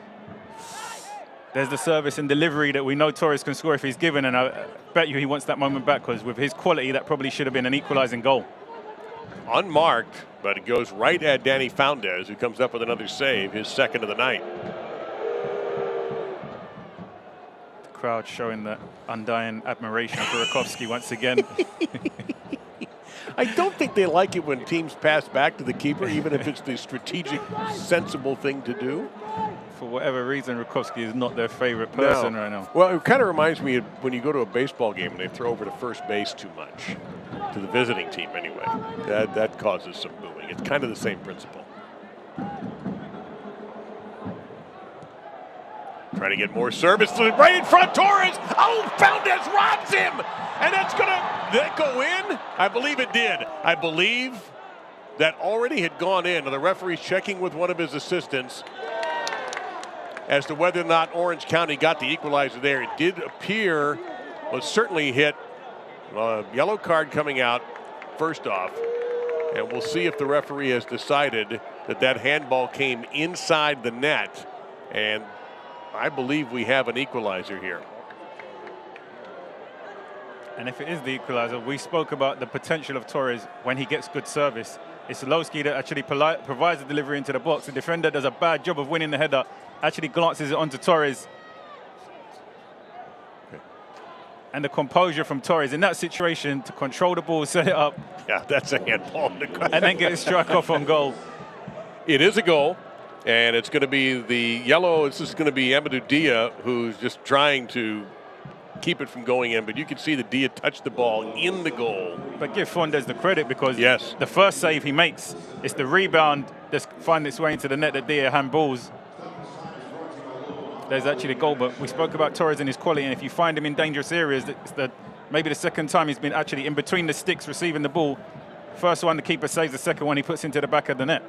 There's the service and delivery that we know Torres can score if he's given. And I bet you he wants that moment back, because with his quality, that probably should have been an equalizing goal. Unmarked, but it goes right at Danny Foundes, who comes up with another save, his second of the night. Crowd showing that undying admiration for Rakowski once again. I don't think they like it when teams pass back to the keeper, even if it's the strategic, sensible thing to do. For whatever reason, Rakowski is not their favorite person right now. Well, it kind of reminds me of when you go to a baseball game and they throw over to first base too much, to the visiting team anyway. That causes some booing. It's kind of the same principle. Trying to get more service right in front. Torres. Oh, Valdez robs him. And that's going to, did that go in? I believe it did. I believe that already had gone in. And the referee's checking with one of his assistants as to whether or not Orange County got the equalizer there. It did appear, was certainly hit. Yellow card coming out first off. And we'll see if the referee has decided that that handball came inside the net. And I believe we have an equalizer here. And if it is the equalizer, we spoke about the potential of Torres when he gets good service. It's Lowski that actually provides the delivery into the box. The defender does a bad job of winning the header, actually glances it onto Torres. Okay. And the composure from Torres in that situation to control the ball, set it up. Yeah, that's a handball. And then get it struck off on goal. It is a goal, and it's going to be the yellow. This is going to be Amadou Dia, who's just trying to keep it from going in, but you can see that Dia touched the ball in the goal. But give Fondes the credit, because yes, the first save he makes, it's the rebound that's finding its way into the net that Dia handballs. There's actually the goal, but we spoke about Torres and his quality, and if you find him in dangerous areas, it's maybe the second time he's been actually in between the sticks receiving the ball. First one the keeper saves, the second one he puts into the back of the net.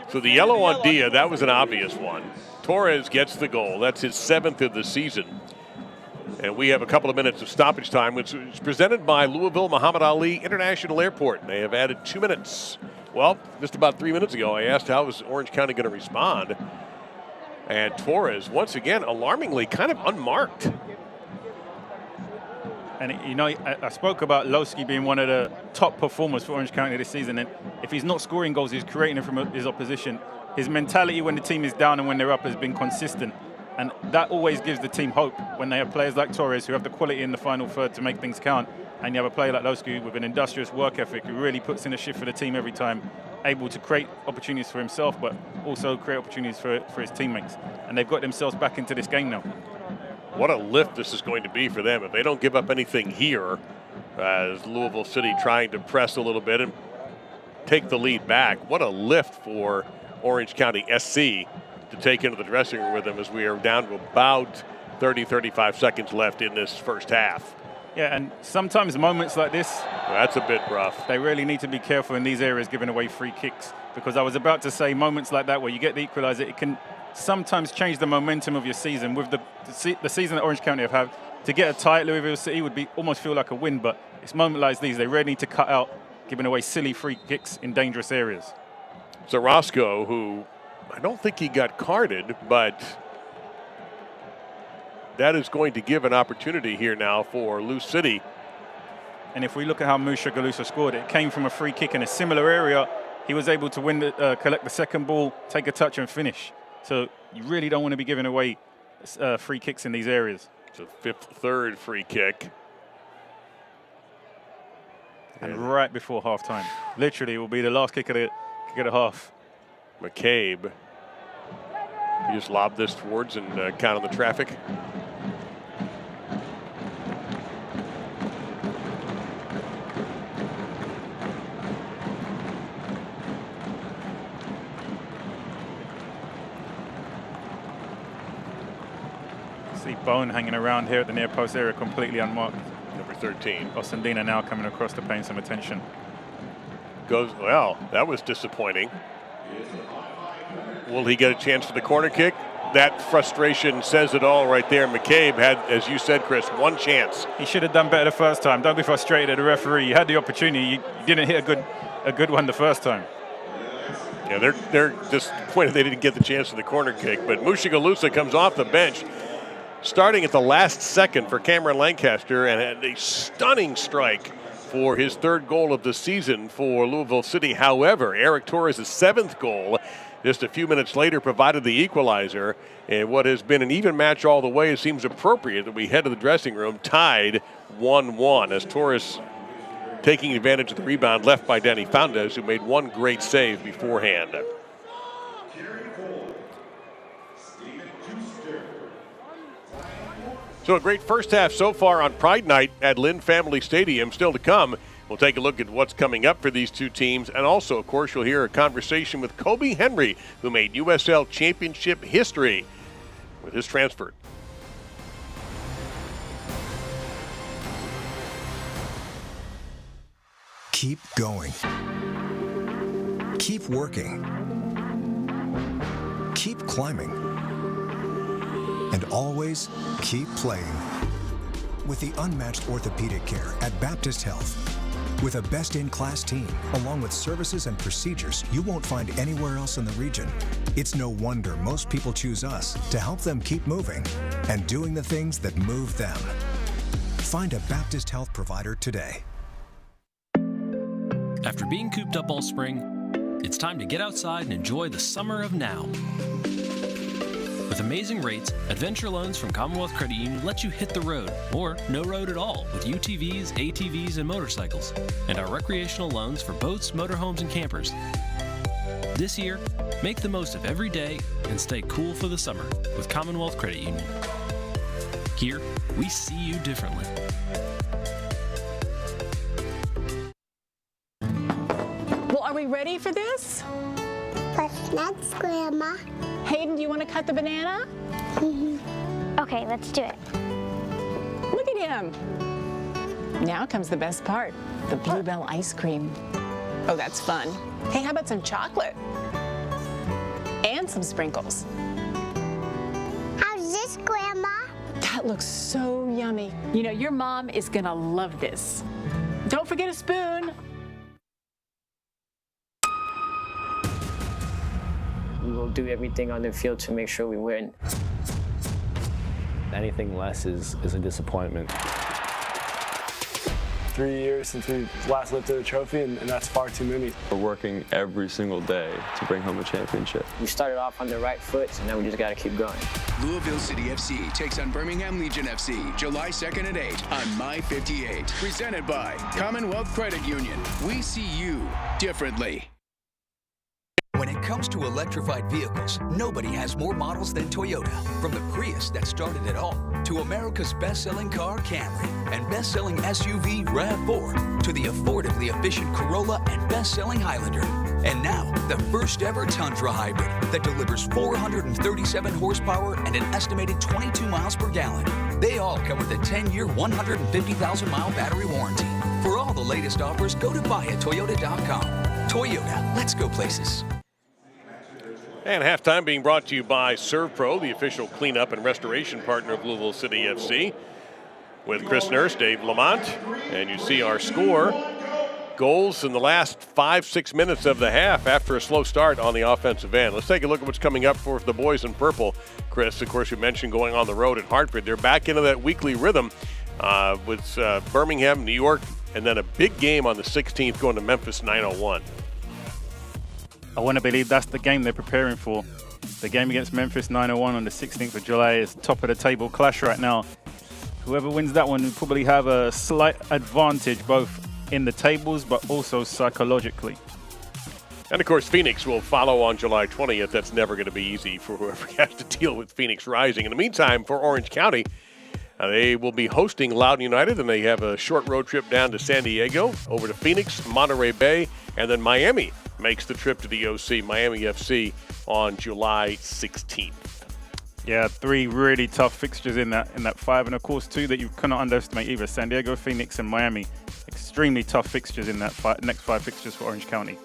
So the yellow on Dia, that was an obvious one. Torres gets the goal. That's his 7th of the season. And we have a couple of minutes of stoppage time, which is presented by Louisville Muhammad Ali International Airport. They have added 2 minutes. Well, just about 3 minutes ago, I asked how is Orange County going to respond. And Torres, once again, alarmingly kind of unmarked. And, you know, I spoke about Lowski being one of the top performers for Orange County this season. And if he's not scoring goals, he's creating them from his opposition. His mentality when the team is down and when they're up has been consistent. And that always gives the team hope when they have players like Torres who have the quality in the final third to make things count. And you have a player like Lowski with an industrious work ethic who really puts in a shift for the team every time, able to create opportunities for himself, but also create opportunities for his teammates. And they've got themselves back into this game now. What a lift this is going to be for them if they don't give up anything here, as Louisville City trying to press a little bit and take the lead back. What a lift for Orange County SC to take into the dressing room with them, as we are down to about 30-35 seconds left in this first half. Yeah, and sometimes moments like this, that's a bit rough. They really need to be careful in these areas giving away free kicks, because I was about to say moments like that where you get the equalizer, it can sometimes change the momentum of your season. With the season that Orange County have had, to get a tie at Louisville City would be almost feel like a win, but it's moments like these they really need to cut out giving away silly free kicks in dangerous areas. So Roscoe, who I don't think he got carded, but that is going to give an opportunity here now for Lou City. And if we look at how Musha Galusa scored, it came from a free kick in a similar area. He was able to win, collect the second ball, take a touch and finish. So you really don't want to be giving away free kicks in these areas. It's a third free kick. And right before halftime. Literally, it will be the last kick of the half. McCabe. He just lobbed this towards and counted the traffic. See Bone hanging around here at the near post area, completely unmarked. Number 13. Osandina now coming across to paying some attention. Goes, well, that was disappointing. Will he get a chance for the corner kick? That frustration says it all right there. McCabe had, as you said, Chris, one chance. He should have done better the first time. Don't be frustrated at the referee. You had the opportunity. You didn't hit a good one the first time. Yeah, they're disappointed they didn't get the chance for the corner kick. But Mushigalusa comes off the bench, starting at the last second for Cameron Lancaster, and had a stunning strike for his third goal of the season for Louisville City. However, Eric Torres' 7th goal just a few minutes later provided the equalizer. And what has been an even match all the way, it seems appropriate that we head to the dressing room tied 1-1 as Torres, taking advantage of the rebound left by Danny Fondes, who made one great save beforehand. So a great first half so far on Pride Night at Lynn Family Stadium. Still to come, We'll take a look at what's coming up for these two teams. And also, of course, you'll hear a conversation with Kobe Henry, who made USL championship history with his transfer. Keep going. Keep working. Keep climbing. And always keep playing. With the unmatched orthopedic care at Baptist Health. With a best-in-class team, along with services and procedures you won't find anywhere else in the region. It's no wonder most people choose us to help them keep moving and doing the things that move them. Find a Baptist Health provider today. After being cooped up all spring, it's time to get outside and enjoy the summer of now. With amazing rates, Adventure Loans from Commonwealth Credit Union let you hit the road, or no road at all, with UTVs, ATVs, and motorcycles, and our recreational loans for boats, motorhomes, and campers. This year, make the most of every day and stay cool for the summer with Commonwealth Credit Union. Here, we see you differently. Well, are we ready for this? What's next, Grandma? Hayden, do you want to cut the banana? Okay, let's do it. Look at him. Now comes the best part, the bluebell ice cream. Oh, that's fun. Hey, how about some chocolate? And some sprinkles. How's this, Grandma? That looks so yummy. You know, your mom is gonna love this. Don't forget a spoon. We will do everything on the field to make sure we win. Anything less is a disappointment. 3 years since we last lifted a trophy, and that's far too many. We're working every single day to bring home a championship. We started off on the right foot, and now we just got to keep going. Louisville City FC takes on Birmingham Legion FC July 2nd at 8 on My 58. Presented by Commonwealth Credit Union. We see you differently. When it comes to electrified vehicles, nobody has more models than Toyota. From the Prius that started it all, to America's best-selling car, Camry, and best-selling SUV, RAV4, to the affordably efficient Corolla and best-selling Highlander. And now, the first-ever Tundra Hybrid that delivers 437 horsepower and an estimated 22 miles per gallon. They all come with a 10-year, 150,000-mile battery warranty. For all the latest offers, go to buyatoyota.com. Toyota, let's go places. And halftime being brought to you by ServPro, the official cleanup and restoration partner of Louisville City FC. With Chris Nurse, Dave Lamont, and you see our score. Goals in the last 5-6 minutes of the half after a slow start on the offensive end. Let's take a look at what's coming up for the boys in purple. Chris, of course, you mentioned going on the road at Hartford. They're back into that weekly rhythm with Birmingham, New York, and then a big game on the 16th going to Memphis 901. I want to believe that's the game they're preparing for. The game against Memphis 901 on the 16th of July is top of the table clash right now. Whoever wins that one will probably have a slight advantage both in the tables but also psychologically. And of course, Phoenix will follow on July 20th. That's never going to be easy for whoever has to deal with Phoenix Rising. In the meantime, for Orange County, they will be hosting Loudoun United, and they have a short road trip down to San Diego, over to Phoenix, Monterey Bay, and then Miami makes the trip to the OC, Miami FC, on July 16th. Yeah, 3 really tough fixtures in that 5, and of course 2 that you cannot underestimate either. San Diego, Phoenix, and Miami. Extremely tough fixtures in that next 5 fixtures for Orange County.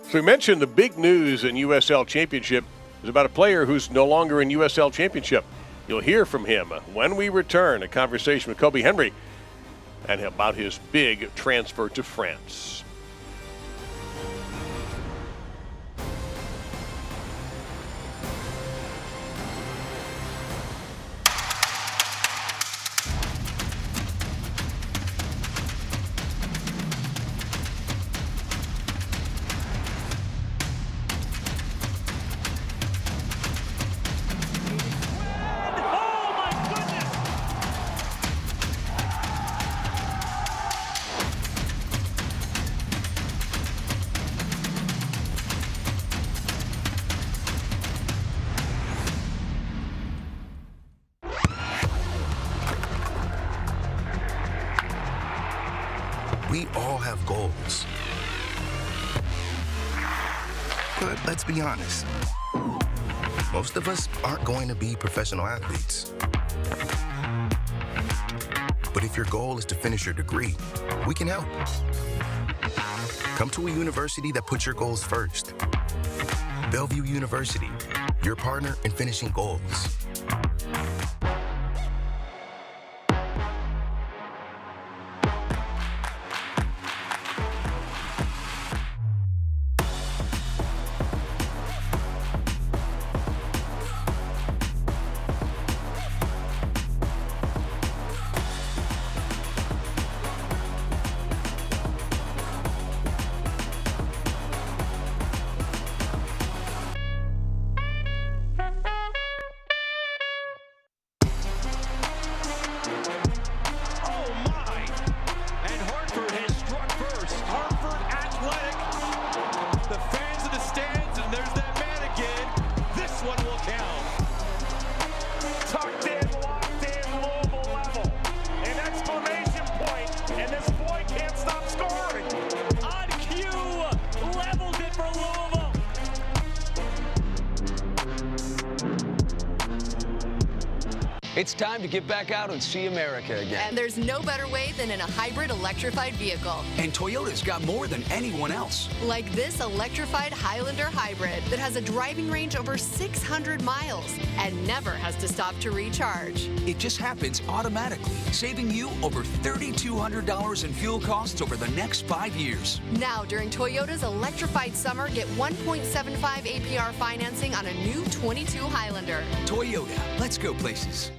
So we mentioned the big news in USL Championship is about a player who's no longer in USL Championship. You'll hear from him when we return, a conversation with Kobe Henry and about his big transfer to France. We all have goals. But let's be honest. Most of us aren't going to be professional athletes. But if your goal is to finish your degree, we can help. Come to a university that puts your goals first. Bellevue University, your partner in finishing goals. It's time to get back out and see America again. And there's no better way than in a hybrid electrified vehicle. And Toyota's got more than anyone else. Like this electrified Highlander hybrid that has a driving range over 600 miles and never has to stop to recharge. It just happens automatically, saving you over $3,200 in fuel costs over the next 5 years. Now, during Toyota's electrified summer, get 1.75 APR financing on a new 22 Highlander. Toyota, let's go places.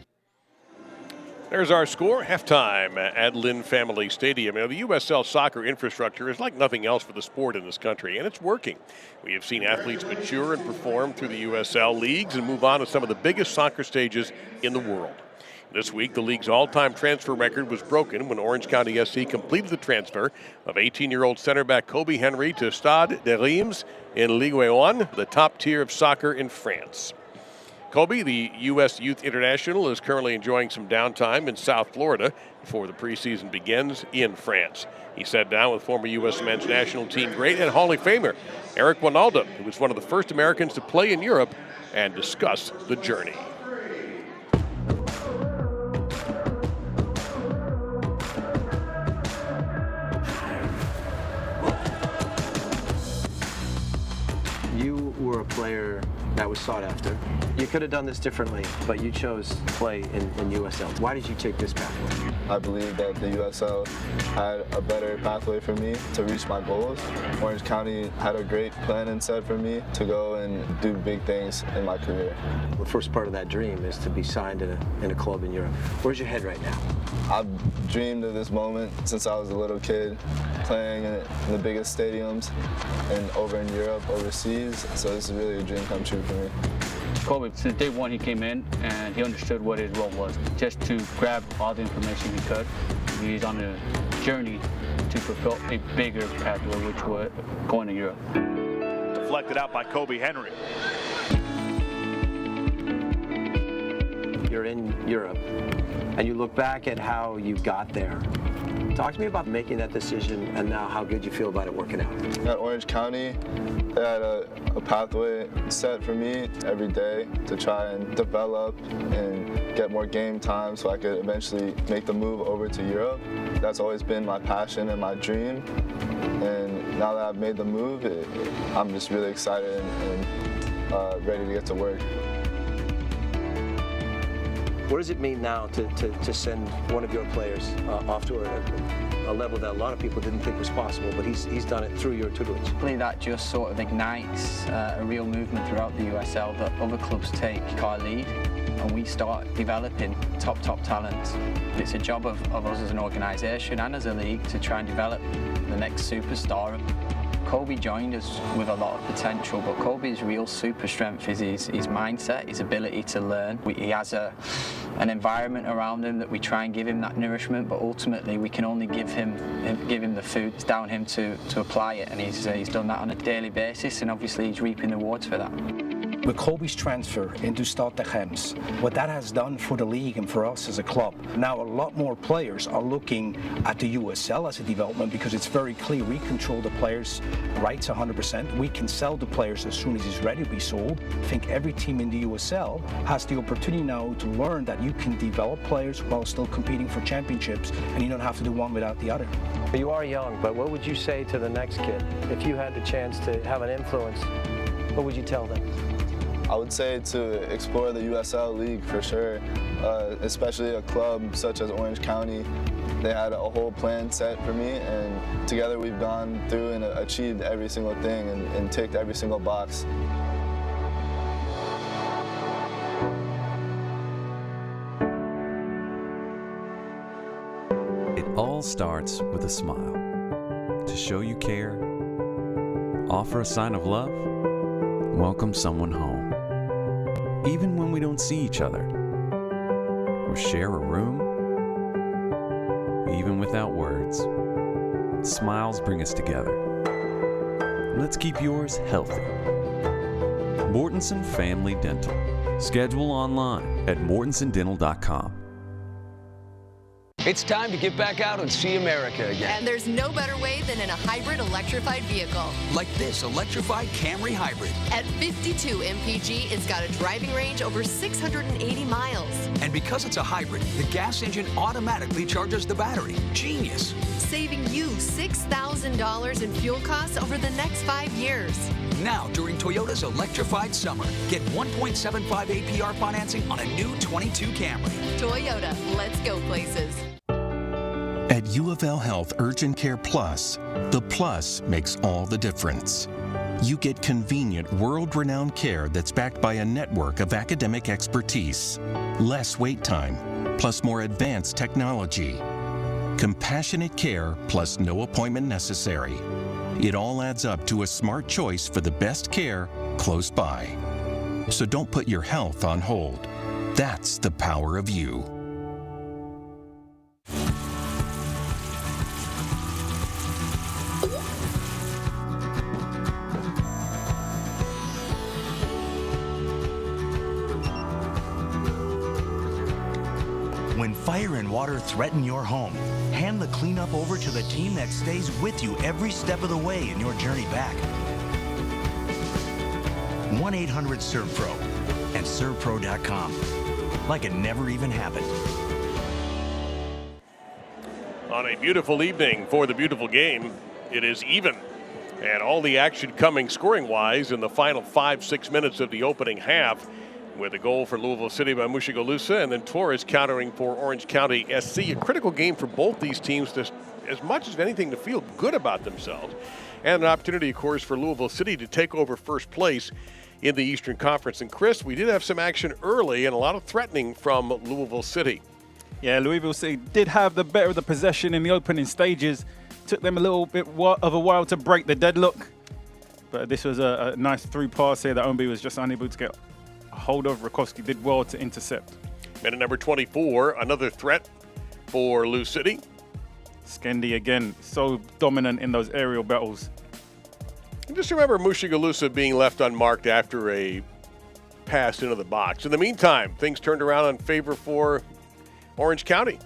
There's our score, halftime at Lynn Family Stadium. You know, the USL soccer infrastructure is like nothing else for the sport in this country, and it's working. We have seen athletes mature and perform through the USL leagues and move on to some of the biggest soccer stages in the world. This week, the league's all-time transfer record was broken when Orange County SC completed the transfer of 18-year-old center back Kobe Henry to Stade de Reims in Ligue 1, the top tier of soccer in France. Kobe, the U.S. Youth International, is currently enjoying some downtime in South Florida before the preseason begins in France. He sat down with former U.S. men's national team great and Hall of Famer Eric Wijnaldum, who was one of the first Americans to play in Europe, and discuss the journey. You were a player that was sought after. You could have done this differently, but you chose to play in USL. Why did you take this pathway? I believe that the USL had a better pathway for me to reach my goals. Orange County had a great plan and set for me to go and do big things in my career. The first part of that dream is to be signed in a club in Europe. Where's your head right now? I've dreamed of this moment since I was a little kid, playing in the biggest stadiums and over in Europe, overseas. So this is really a dream come true for me. Kobe, since day one he came in and he understood what his role was, just to grab all the information he could. He's on a journey to fulfill a bigger pathway, which was going to Europe. Deflected out by Kobe Henry. You're in Europe, and you look back at how you got there. Talk to me about making that decision and now how good you feel about it working out. At Orange County, they had a pathway set for me every day to try and develop and get more game time so I could eventually make the move over to Europe. That's always been my passion and my dream. And now that I've made the move, I'm just really excited and ready to get to work. What does it mean now to send one of your players off to a level that a lot of people didn't think was possible, but he's done it through your tutelage? I believe that just sort of ignites a real movement throughout the USL that other clubs take our lead and we start developing top talent. It's a job of us as an organisation and as a league to try and develop the next superstar. Kobe joined us with a lot of potential, but Kobe's real super strength is his mindset, his ability to learn. He has an environment around him that we try and give him that nourishment, but ultimately we can only give him the food. It's down him to apply it, and he's done that on a daily basis, and obviously he's reaping the rewards for that. With Kobe's transfer into Stade de Reims, what that has done for the league and for us as a club, now a lot more players are looking at the USL as a development because it's very clear we control the players' rights 100%. We can sell the players as soon as it's ready to be sold. I think every team in the USL has the opportunity now to learn that you can develop players while still competing for championships, and you don't have to do one without the other. You are young, but what would you say to the next kid? If you had the chance to have an influence, what would you tell them? I would say to explore the USL League for sure, especially a club such as Orange County. They had a whole plan set for me, and together we've gone through and achieved every single thing and ticked every single box. It all starts with a smile. To show you care, offer a sign of love, welcome someone home. Even when we don't see each other, or share a room, even without words, smiles bring us together. Let's keep yours healthy. Mortensen Family Dental. Schedule online at mortensondental.com. It's time to get back out and see America again. And there's no better way than in a hybrid electrified vehicle. Like this electrified Camry Hybrid. At 52 mpg, it's got a driving range over 680 miles. And because it's a hybrid, the gas engine automatically charges the battery. Genius. Saving you $6,000 in fuel costs over the next 5 years. Now, during Toyota's electrified summer, get 1.75 APR financing on a new 22 Camry. Toyota, let's go places. At U of L Health Urgent Care Plus, the plus makes all the difference. You get convenient, world-renowned care that's backed by a network of academic expertise, less wait time, plus more advanced technology, compassionate care plus no appointment necessary. It all adds up to a smart choice for the best care close by. So don't put your health on hold. That's the power of you. When fire and water threaten your home, hand the cleanup over to the team that stays with you every step of the way in your journey back. 1-800-SERVPRO and ServPro.com. Like it never even happened. On a beautiful evening for the beautiful game, it is even. And all the action coming scoring-wise in the final 5-6 minutes of the opening half, with a goal for Louisville City by Mushigolusa, and then Torres countering for Orange County SC. A critical game for both these teams, to, as much as anything, to feel good about themselves. And an opportunity, of course, for Louisville City to take over first place in the Eastern Conference. And Chris, we did have some action early and a lot of threatening from Louisville City. Yeah, Louisville City did have the better of the possession in the opening stages. Took them a little bit of a while to break the deadlock. But this was a nice through pass here that Ombi was just unable to get hold of. Rakowski did well to intercept. Minute number 24, another threat for Lou City. Skendi again, so dominant in those aerial battles. And just remember Mushigolusa being left unmarked after a pass into the box. In the meantime, things turned around in favor for Orange County.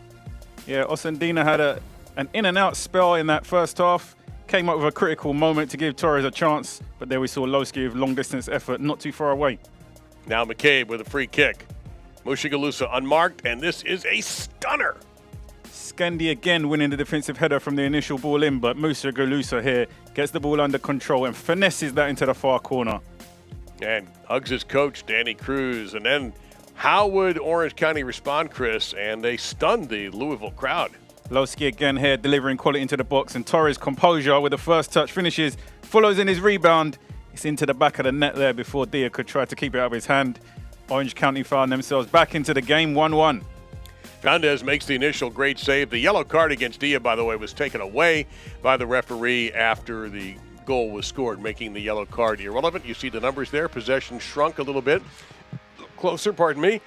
Yeah, Osandina had an in and out spell in that first half. Came up with a critical moment to give Torres a chance, but there we saw Lowski with long distance effort, not too far away. Now McCabe with a free kick. Mushigolusa unmarked, and this is a stunner. Skendi again winning the defensive header from the initial ball in, but Mushigolusa here gets the ball under control and finesses that into the far corner. And hugs his coach, Danny Cruz. And then how would Orange County respond, Chris? And they stunned the Louisville crowd. Lowski again here delivering quality into the box, and Torres' composure with the first touch finishes, follows in his rebound. It's into the back of the net there before Dia could try to keep it out of his hand. Orange County found themselves back into the game, 1-1. Fernandez makes the initial great save. The yellow card against Dia, by the way, was taken away by the referee after the goal was scored, making the yellow card irrelevant. You see the numbers there. Possession shrunk a little bit. Closer, pardon me,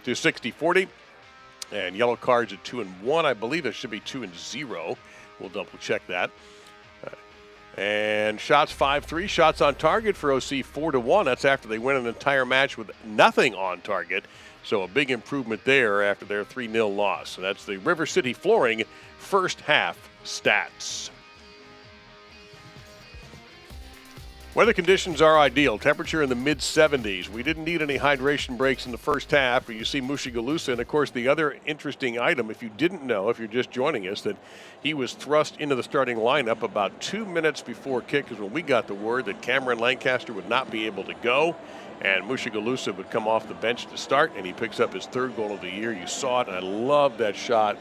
to 60-40. And yellow cards at 2-1. I believe it should be 2-0. We'll double check that. And shots 5-3, shots on target for OC 4-1. That's after they win an entire match with nothing on target. So a big improvement there after their 3-0 loss. And that's the River City Flooring first half stats. Weather conditions are ideal. Temperature in the mid-70s. We didn't need any hydration breaks in the first half. You see Mushigalosa, and of course the other interesting item, if you didn't know, if you're just joining us, that he was thrust into the starting lineup about 2 minutes before kick is when we got the word that Cameron Lancaster would not be able to go, and Mushigalosa would come off the bench to start, and he picks up his 3rd goal of the year. You saw it, and I love that shot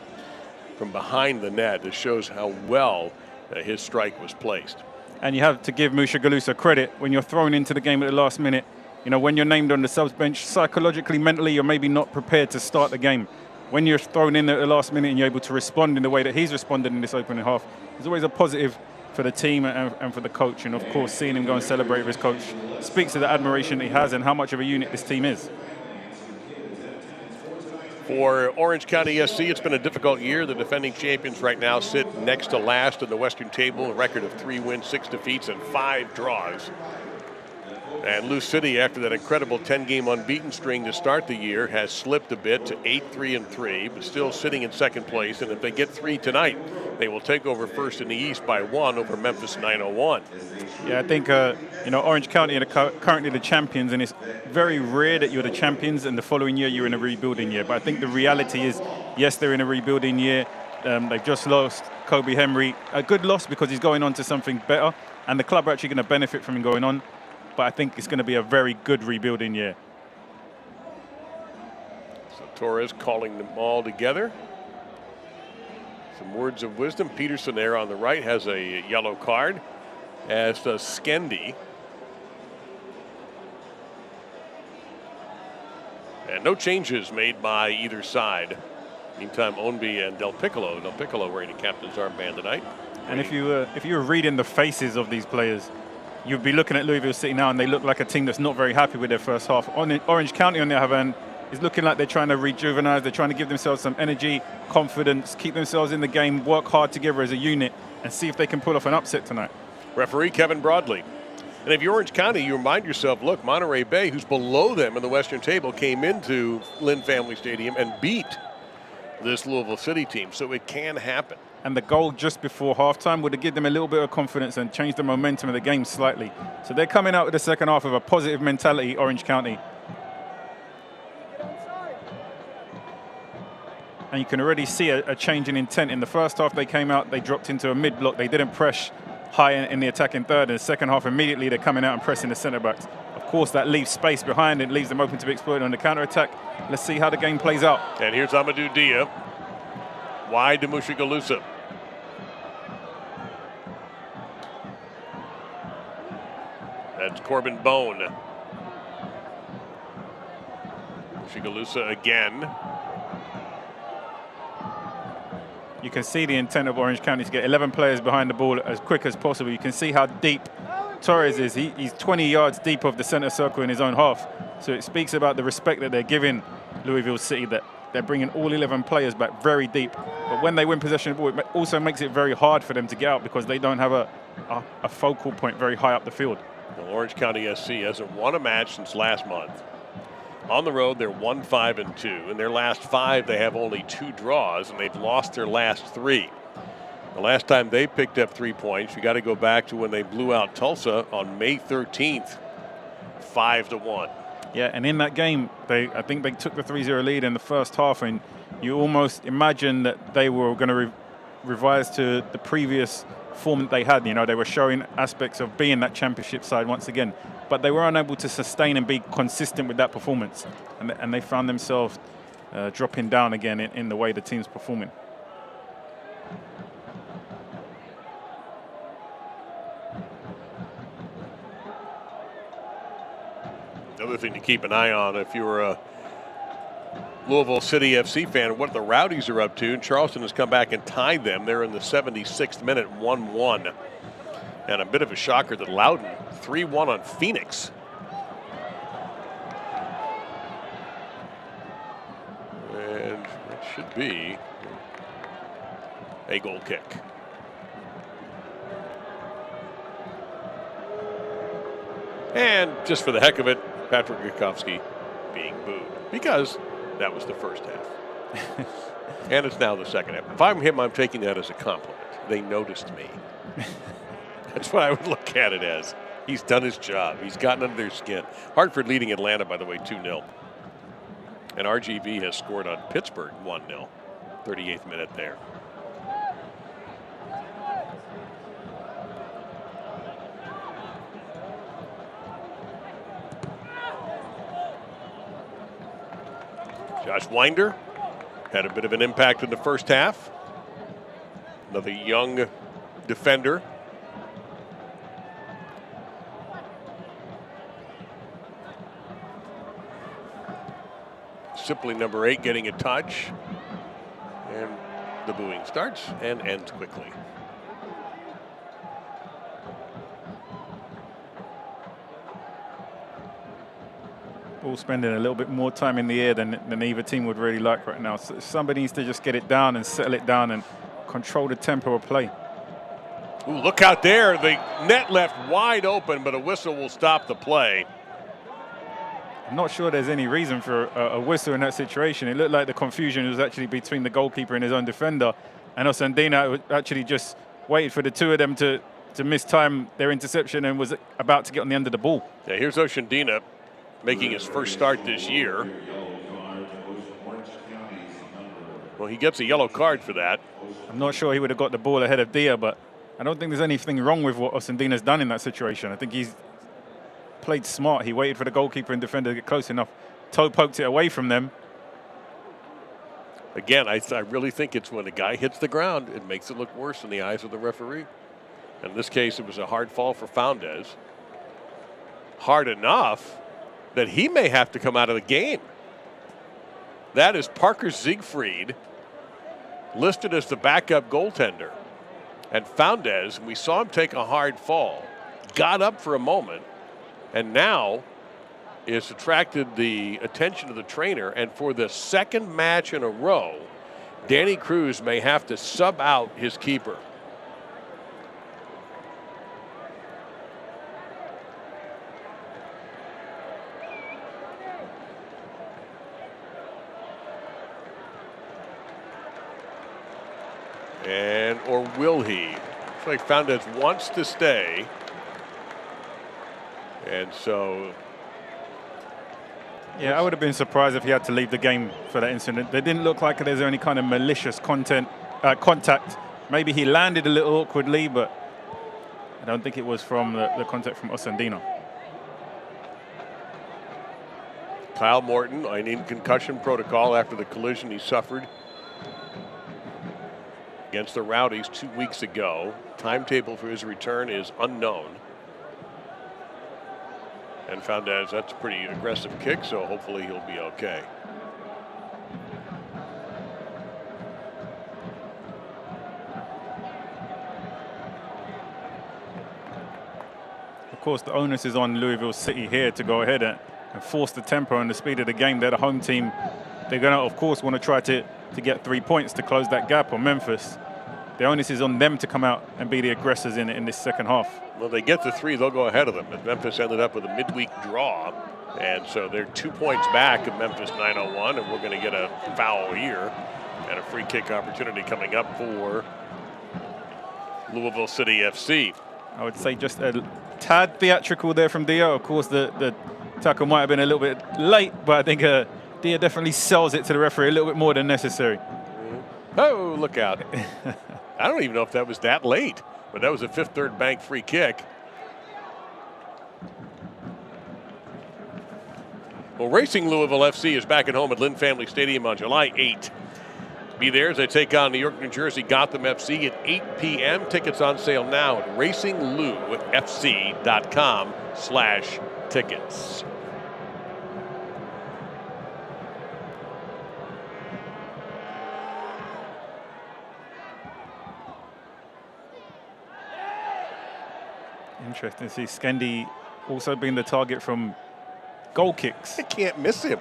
from behind the net. It shows how well his strike was placed. And you have to give Mushigalosa credit when you're thrown into the game at the last minute. You know, when you're named on the subs bench, psychologically, mentally, you're maybe not prepared to start the game. When you're thrown in at the last minute and you're able to respond in the way that he's responded in this opening half, there's always a positive for the team and for the coach. And, of course, seeing him go and celebrate with his coach speaks to the admiration he has and how much of a unit this team is. For Orange County SC, it's been a difficult year. The defending champions right now sit next to last in the Western table, a record of 3 wins, 6 defeats, and 5 draws. And Lou City, after that incredible 10-game unbeaten string to start the year, has slipped a bit to 8-3-3, but still sitting in second place. And if they get 3 tonight, they will take over first in the East by 1 over Memphis 901. Yeah, I think, Orange County are currently the champions, and it's very rare that you're the champions and the following year you're in a rebuilding year. But I think the reality is, yes, they're in a rebuilding year. They've just lost Kobe Henry. A good loss because he's going on to something better, and the club are actually going to benefit from him going on. But I think it's going to be a very good rebuilding year. So Torres calling them all together. Some words of wisdom. Peterson there on the right has a yellow card, as does Skendi. And no changes made by either side. Meantime, Onby and Del Piccolo wearing a captain's armband tonight. And if you were reading the faces of these players, you'd be looking at Louisville City now, and they look like a team that's not very happy with their first half. Orange County, on the other hand, is looking like they're trying to rejuvenize. They're trying to give themselves some energy, confidence, keep themselves in the game, work hard together as a unit, and see if they can pull off an upset tonight. Referee Kevin Broadley. And if you're Orange County, you remind yourself, look, Monterey Bay, who's below them in the Western table, came into Lynn Family Stadium and beat this Louisville City team. So it can happen. And the goal just before halftime would have given them a little bit of confidence and changed the momentum of the game slightly. So they're coming out with the second half with a positive mentality, Orange County. And you can already see a change in intent. In the first half, they came out, they dropped into a mid-block. They didn't press high in the attacking third. In the second half, immediately they're coming out and pressing the centre-backs. Of course, that leaves space behind. It leaves them open to be exploited on the counter-attack. Let's see how the game plays out. And here's Amadou Dia. Wide to Mushigalosa. That's Corbin Bone. Mushigalosa again. You can see the intent of Orange County to get 11 players behind the ball as quick as possible. You can see how deep Torres is. He's 20 yards deep of the center circle in his own half. So it speaks about the respect that they're giving Louisville City, that they're bringing all 11 players back very deep. But when they win possession of the ball, it also makes it very hard for them to get out because they don't have a focal point very high up the field. Well, Orange County SC hasn't won a match since last month. On the road, they're 1-5-2. In their last 5, they have only 2 draws, and they've lost their last 3. The last time they picked up 3 points, you got to go back to when they blew out Tulsa on May 13th, 5-1. Yeah, and in that game, I think they took the 3-0 lead in the first half, and you almost imagine that they were going to revise to the previous form that they had. You know, they were showing aspects of being that championship side once again, but they were unable to sustain and be consistent with that performance, and they found themselves dropping down again in the way the team's performing. Another thing to keep an eye on if you're a Louisville City FC fan, what the Rowdies are up to. And Charleston has come back and tied them. They're in the 76th minute, 1-1. And a bit of a shocker that Loudon 3-1 on Phoenix. And it should be a goal kick. And just for the heck of it, Patrick Gakowski being booed because that was the first half. And it's now the second half. If I'm him, I'm taking that as a compliment. They noticed me. That's what I would look at it as. He's done his job. He's gotten under their skin. Hartford leading Atlanta, by the way, 2-0. And RGV has scored on Pittsburgh 1-0. 38th minute there. Josh Winder had a bit of an impact in the first half. Another young defender. Simply number 8 getting a touch. And the booing starts and ends quickly. Ball spending a little bit more time in the air than either team would really like right now. So somebody needs to just get it down and settle it down and control the tempo of play. Ooh, look out there. The net left wide open, but a whistle will stop the play. I'm not sure there's any reason for a whistle in that situation. It looked like the confusion was actually between the goalkeeper and his own defender. And Osandina actually just waited for the two of them to mistime their interception and was about to get on the end of the ball. Yeah, here's Osandina making his first start this year. Well, he gets a yellow card for that. I'm not sure he would have got the ball ahead of Dia, but I don't think there's anything wrong with what Osandina's done in that situation. I think he's played smart. He waited for the goalkeeper and defender to get close enough. Toe poked it away from them. Again, I really think it's when a guy hits the ground, it makes it look worse in the eyes of the referee. In this case, it was a hard fall for Foundes. Hard enough that he may have to come out of the game. That is Parker Siegfried, listed as the backup goaltender. And Foundes, we saw him take a hard fall, got up for a moment, and now is attracted the attention of the trainer. And for the second match in a row, Danny Cruz may have to sub out his keeper. And, or will he? Looks like Foundes wants to stay. And so. Yeah, I would have been surprised if he had to leave the game for that incident. They didn't look like there's any kind of malicious contact. Maybe he landed a little awkwardly, but I don't think it was from the contact from Osandina. Kyle Morton, I need concussion protocol after the collision he suffered against the Rowdies 2 weeks ago. Timetable for his return is unknown. And Foundes, that's a pretty aggressive kick, so hopefully he'll be okay. Of course, the onus is on Louisville City here to go ahead and force the tempo and the speed of the game. They're the home team. They're going to, of course, want to try to get 3 points to close that gap on Memphis. The onus is on them to come out and be the aggressors in this second half. Well, they get the 3, they'll go ahead of them. And Memphis ended up with a midweek draw. And so they're 2 points back of Memphis 901, and we're going to get a foul here and a free kick opportunity coming up for Louisville City FC. I would say just a tad theatrical there from Dia. Of course, the tackle might have been a little bit late, but I think Dia definitely sells it to the referee a little bit more than necessary. Oh, look out. I don't even know if that was that late, but that was a Fifth Third Bank free kick. Well, Racing Louisville FC is back at home at Lynn Family Stadium on July 8th. Be there as they take on New York, New Jersey, Gotham FC at 8 p.m. Tickets on sale now at racingloufc.com/tickets. Interesting to see Skendi also being the target from goal kicks. I can't miss him.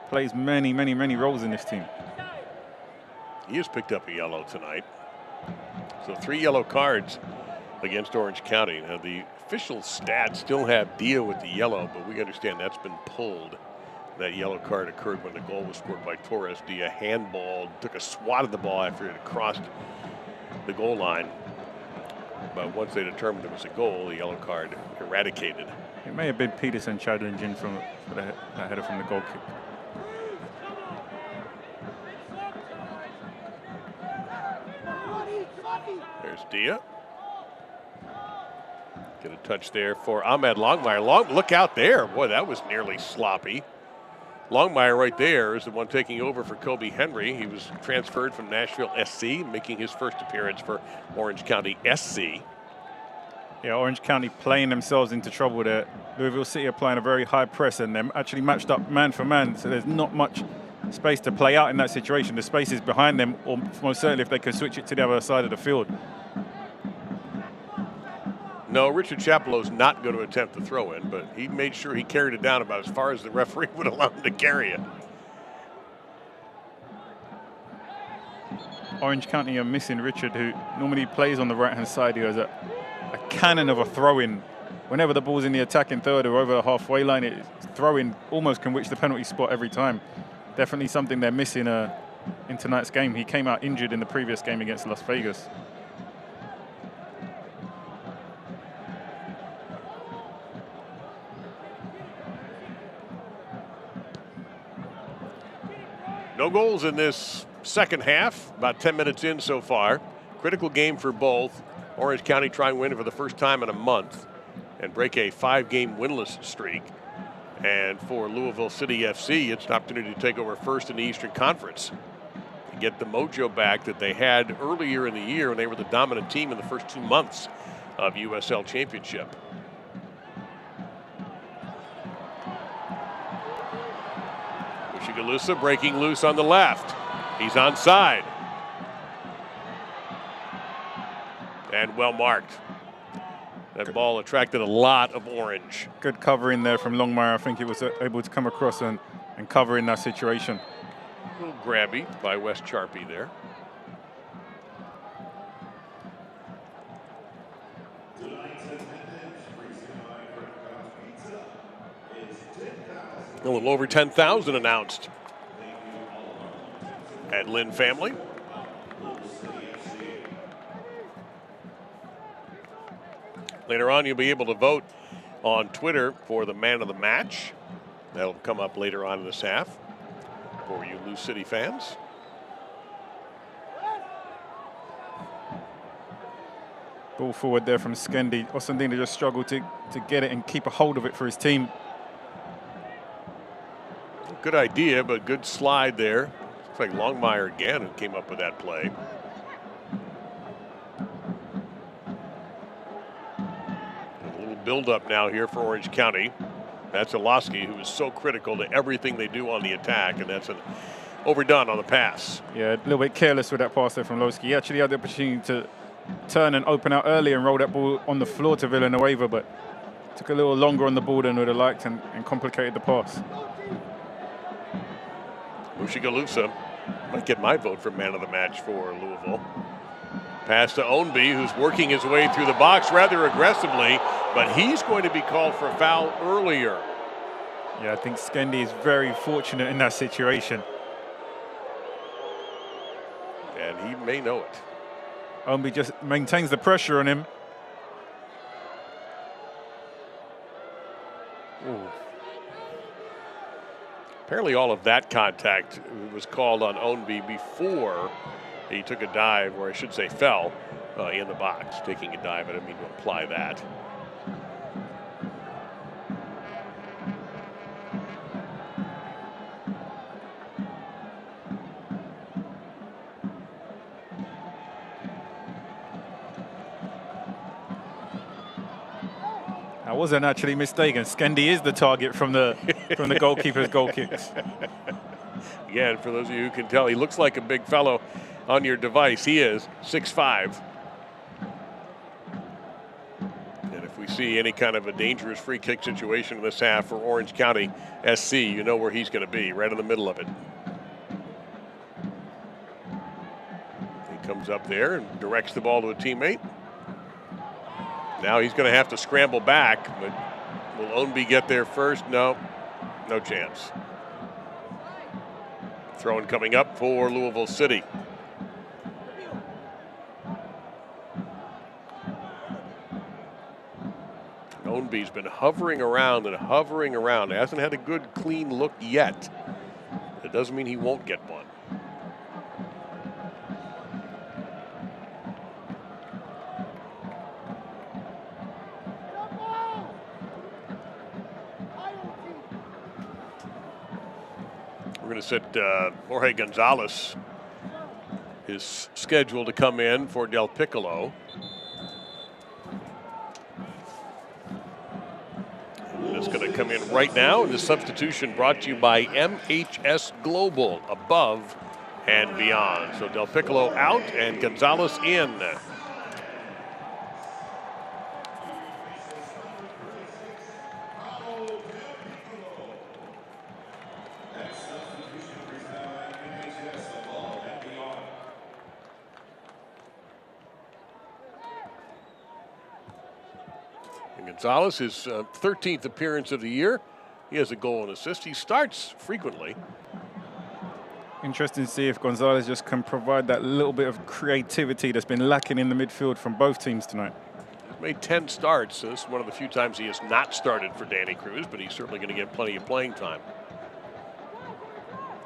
Plays many, many, many roles in this team. He has picked up a yellow tonight. So 3 yellow cards against Orange County. Now, the official stats still have Dia with the yellow, but we understand that's been pulled. That yellow card occurred when the goal was scored by Torres. Dia handballed, took a swat at the ball after it had crossed the goal line. But once they determined it was a goal, the yellow card eradicated. It may have been Peterson challenging for the header from the goal kick. There's Dia. Get a touch there for Ahmed Longmire. Look out there. Boy, that was nearly sloppy. Longmire right there is the one taking over for Kobe Henry. He was transferred from Nashville SC, making his first appearance for Orange County SC. Yeah, Orange County playing themselves into trouble there. Louisville City are playing a very high press, and they're actually matched up man for man, so there's not much space to play out in that situation. The space is behind them, or most certainly if they could switch it to the other side of the field. No, Richard Chapelow's not going to attempt the throw in, but he made sure he carried it down about as far as the referee would allow him to carry it. Orange County are missing Richard, who normally plays on the right-hand side. He has a cannon of a throw-in. Whenever the ball's in the attacking third or over the halfway line, throw-in almost can reach the penalty spot every time. Definitely something they're missing in tonight's game. He came out injured in the previous game against Las Vegas. No goals in this second half, about 10 minutes in so far. Critical game for both. Orange County try and win for the first time in a month and break a 5-game winless streak. And for Louisville City FC, it's an opportunity to take over first in the Eastern Conference and get the mojo back that they had earlier in the year when they were the dominant team in the first 2 months of USL Championship. Galusa breaking loose on the left. He's onside. And well marked. That ball attracted a lot of orange. Good covering there from Longmire. I think he was able to come across and cover in that situation. A little grabby by Wes Charpie there. A little over 10,000 announced at Lynn Family. Later on, you'll be able to vote on Twitter for the man of the match. That'll come up later on in this half for you Lou City fans. Ball forward there from Skendi. Osandina just struggled to get it and keep a hold of it for his team. Good idea, but good slide there. Looks like Longmire again who came up with that play. A little build-up now here for Orange County. That's Olowski, who is so critical to everything they do on the attack, and that's an overdone on the pass. Yeah, a little bit careless with that pass there from Olowski. He actually had the opportunity to turn and open out early and roll that ball on the floor to Villanueva, but took a little longer on the ball than we'd have liked and complicated the pass. Galusa might get my vote for man of the match for Louisville. Pass to Ownby, who's working his way through the box rather aggressively, but he's going to be called for a foul earlier. Yeah, I think Skendi is very fortunate in that situation. And he may know it. Ownby just maintains the pressure on him. Ooh. Apparently all of that contact was called on Ownby before he took a dive, or I should say fell, in the box. Taking a dive, I didn't mean to imply that. I wasn't actually mistaken. Skendi is the target from the goalkeeper's goal kicks. Again, for those of you who can tell, he looks like a big fellow on your device. He is 6'5". And if we see any kind of a dangerous free kick situation in this half for Orange County SC, you know where he's going to be, right in the middle of it. He comes up there and directs the ball to a teammate. Now he's going to have to scramble back, but will Ownby get there first? No, no chance. Throwing coming up for Louisville City. Ownby's been hovering around and hovering around. He hasn't had a good, clean look yet. That doesn't mean he won't get one. We're going to sit Jorge Gonzalez, his schedule to come in for Del Piccolo. And it's going to come in right now. The substitution brought to you by MHS Global, above and beyond. So Del Piccolo out and Gonzalez in. Gonzalez, his 13th appearance of the year. He has a goal and assist. He starts frequently. Interesting to see if Gonzalez just can provide that little bit of creativity that's been lacking in the midfield from both teams tonight. He's made 10 starts, so this is one of the few times he has not started for Danny Cruz, but he's certainly going to get plenty of playing time.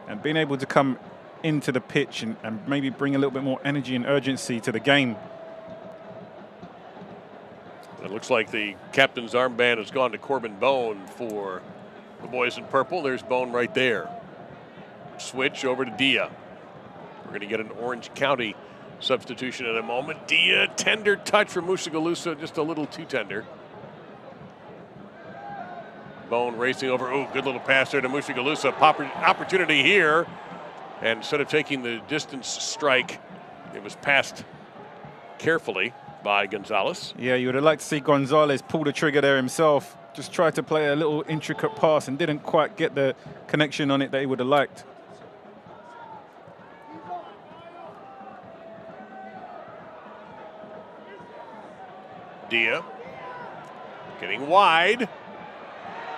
And being able to come into the pitch and maybe bring a little bit more energy and urgency to the game. It looks like the captain's armband has gone to Corbin Bone for the boys in purple. There's Bone right there. Switch over to Dia. We're going to get an Orange County substitution in a moment. Dia, tender touch from Mushagalusa, just a little too tender. Bone racing over. Oh, good little pass there to Mushagalusa. Opportunity here. And instead of taking the distance strike, it was passed carefully by Gonzalez. Yeah, you would have liked to see Gonzalez pull the trigger there himself. Just tried to play a little intricate pass and didn't quite get the connection on it that he would have liked. Dia getting wide.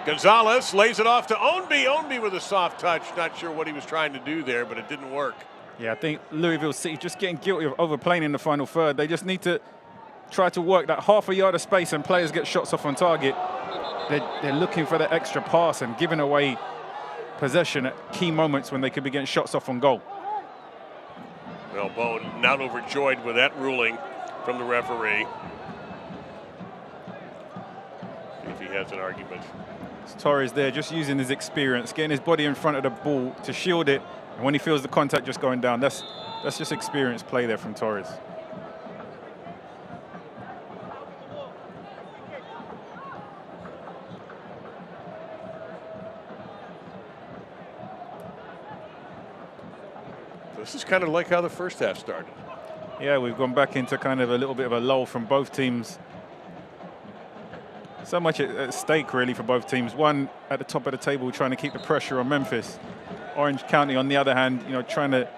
Gonzalez lays it off to Ownby. Ownby with a soft touch. Not sure what he was trying to do there, but it didn't work. Yeah, I think Louisville City just getting guilty of overplaying in the final third. They just need to try to work that half a yard of space and players get shots off on target. They're looking for that extra pass and giving away possession at key moments when they could be getting shots off on goal. Well, Bone not overjoyed with that ruling from the referee. See if he has an argument. It's Torres there just using his experience, getting his body in front of the ball to shield it. And when he feels the contact just going down, that's just experienced play there from Torres. This is kind of like how the first half started. Yeah, we've gone back into kind of a little bit of a lull from both teams. So much at stake, really, for both teams. One at the top of the table trying to keep the pressure on Memphis. Orange County, on the other hand, trying to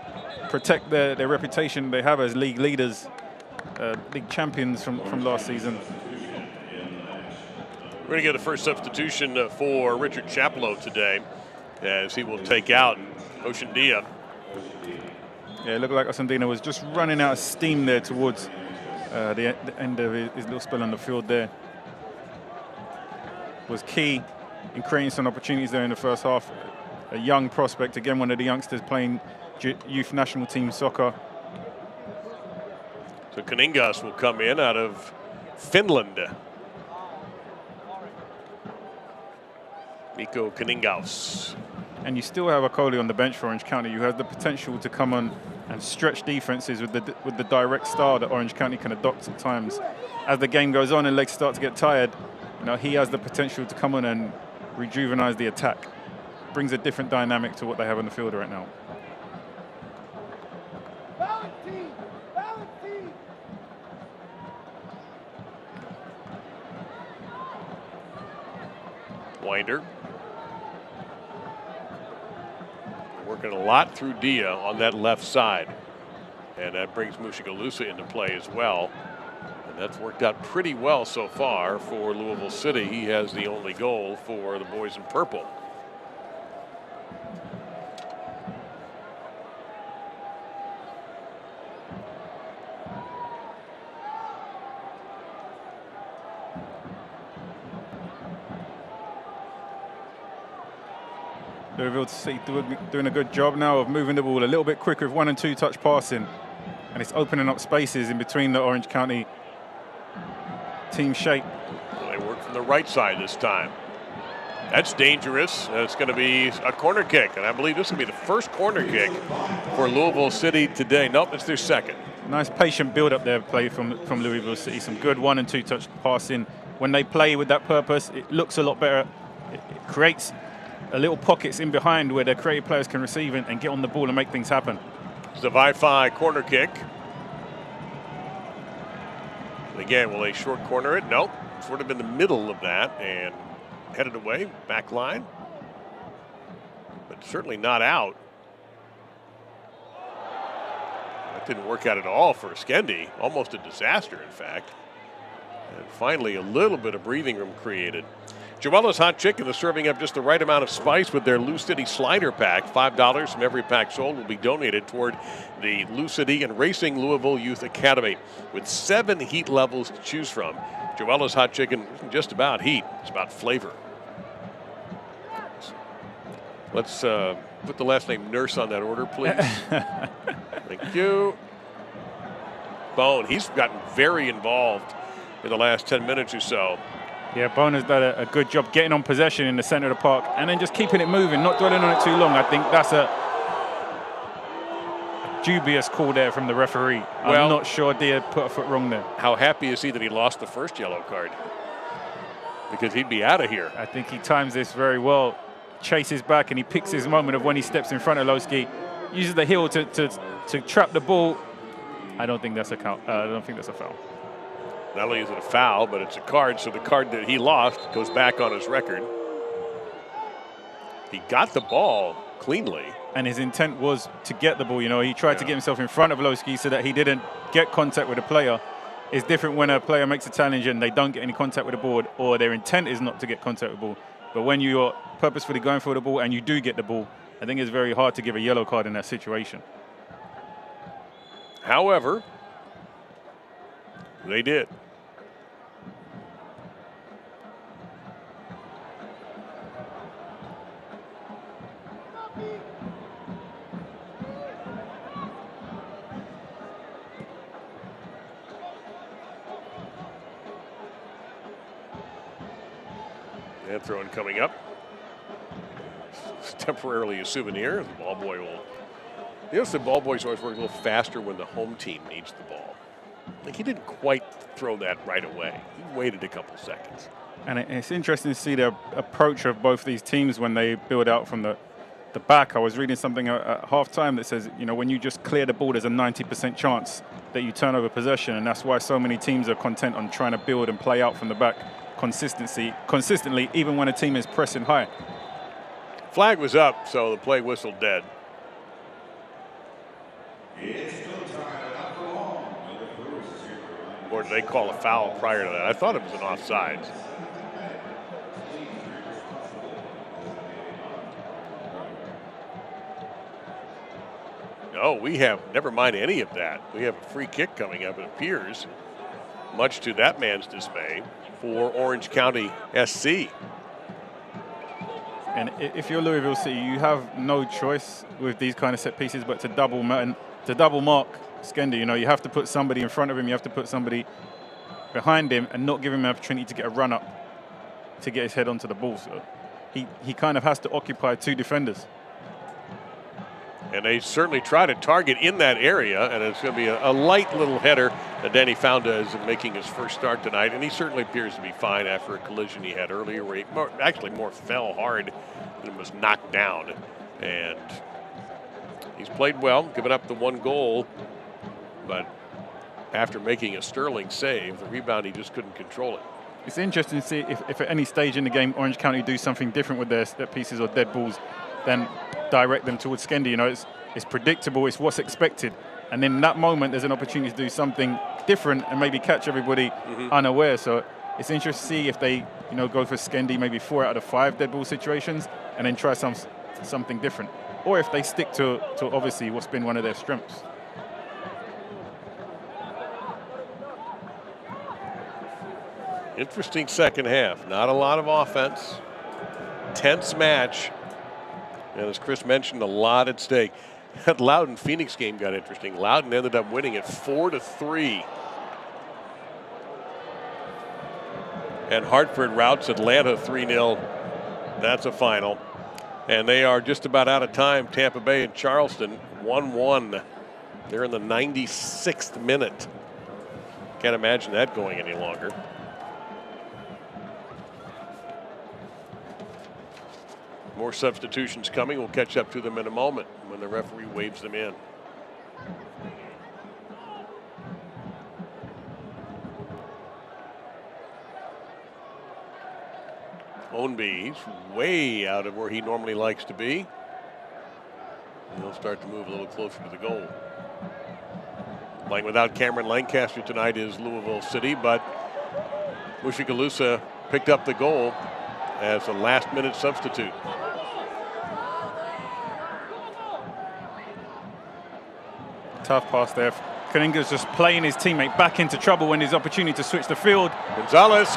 protect their reputation they have as league leaders, league champions from last season. We're going to get a first substitution for Richard Chaplow today, as he will take out Ocean Dia. Yeah, it looked like Osandina was just running out of steam there towards the end of his little spell on the field there. Was key in creating some opportunities there in the first half. A young prospect, again, one of the youngsters playing youth national team soccer. So Kaningas will come in out of Finland. Mikko Kaningaus. And you still have Akoli on the bench for Orange County. You have the potential to come on and stretch defenses with the direct style that Orange County can adopt at times. As the game goes on and legs start to get tired, he has the potential to come on and rejuvenate the attack. Brings a different dynamic to what they have on the field right now. Winder. Working a lot through Dia on that left side. And that brings Mushagalusa into play as well. And that's worked out pretty well so far for Louisville City. He has the only goal for the boys in purple. Louisville City doing a good job now of moving the ball a little bit quicker with 1- and 2-touch passing. And it's opening up spaces in between the Orange County team shape. Well, they work from the right side this time. That's dangerous. It's going to be a corner kick. And I believe this will be the first corner kick for Louisville City today. Nope, it's their second. Nice patient build-up there play from Louisville City. Some good 1- and 2-touch passing. When they play with that purpose, it looks a lot better. It creates a little pockets in behind where their creative players can receive and get on the ball and make things happen. It's the Wi-Fi corner kick. And again, will they short corner it? Nope. Sort of in the middle of that and headed away, back line. But certainly not out. That didn't work out at all for Skendi. Almost a disaster, in fact. And finally, a little bit of breathing room created. Joella's Hot Chicken is serving up just the right amount of spice with their Lou City Slider Pack. $5 from every pack sold will be donated toward the Lou City and Racing Louisville Youth Academy. With 7 heat levels to choose from, Joella's Hot Chicken isn't just about heat, it's about flavor. Let's put the last name Nurse on that order, please. Thank you. Bone, he's gotten very involved in the last 10 minutes or so. Yeah, Bone has done a good job getting on possession in the center of the park and then just keeping it moving, not dwelling on it too long. I think that's a dubious call there from the referee. I'm not sure Dia put a foot wrong there. How happy is he that he lost the first yellow card? Because he'd be out of here. I think he times this very well. Chases back and he picks his moment of when he steps in front of Lowski. Uses the heel to trap the ball. I don't think that's a count. I don't think that's a foul. Not only is it a foul, but it's a card, so the card that he lost goes back on his record. He got the ball cleanly. And his intent was to get the ball. You know, he tried to get himself in front of Lowski so that he didn't get contact with the player. It's different when a player makes a challenge and they don't get any contact with the ball, or their intent is not to get contact with the ball. But when you're purposefully going for the ball and you do get the ball, I think it's very hard to give a yellow card in that situation. However, they did. And throwing coming up. It's temporarily a souvenir. The ball boy will. You know, the ball boys always work a little faster when the home team needs the ball. Like he didn't quite throw that right away. He waited a couple seconds. And it's interesting to see the approach of both these teams when they build out from the back. I was reading something at halftime that says, you know, when you just clear the ball, there's a 90% chance that you turn over possession. And that's why so many teams are content on trying to build and play out from the back consistently, even when a team is pressing high. Flag was up, so the play whistled dead. Or did they call a foul prior to that? I thought it was an offsides. No, we have, never mind any of that. We have a free kick coming up, it appears, much to that man's dismay, for Orange County SC. And if you're Louisville City, you have no choice with these kind of set pieces but to double mark Skendi. You know, you have to put somebody in front of him, you have to put somebody behind him and not give him an opportunity to get a run up to get his head onto the ball. So he kind of has to occupy 2 defenders. And they certainly try to target in that area, and it's going to be a light little header that Danny Founda is making his first start tonight, and he certainly appears to be fine after a collision he had earlier where he actually more fell hard than was knocked down. And he's played well, given up the 1 goal, but after making a sterling save, the rebound, he just couldn't control it. It's interesting to see if at any stage in the game Orange County do something different with their set pieces or dead balls, then direct them towards Skendi. You know, it's predictable, it's what's expected. And in that moment, there's an opportunity to do something different and maybe catch everybody unaware. So it's interesting to see if they, go for Skendi, maybe 4 out of 5 dead ball situations, and then try something different. Or if they stick to obviously what's been one of their strengths. Interesting second half. Not a lot of offense. Tense match. And as Chris mentioned, a lot at stake. That Loudoun-Phoenix game got interesting. Loudoun ended up winning it 4-3. And Hartford routs Atlanta 3-0. That's a final. And they are just about out of time. Tampa Bay and Charleston 1-1. They're in the 96th minute. Can't imagine that going any longer. More substitutions coming. We'll catch up to them in a moment when the referee waves them in. Ownby, he's way out of where he normally likes to be. And he'll start to move a little closer to the goal. Playing without Cameron Lancaster tonight is Louisville City, but Mushikalusa picked up the goal as a last-minute substitute. Tough pass there. Kaninga's just playing his teammate back into trouble when his opportunity to switch the field. Gonzalez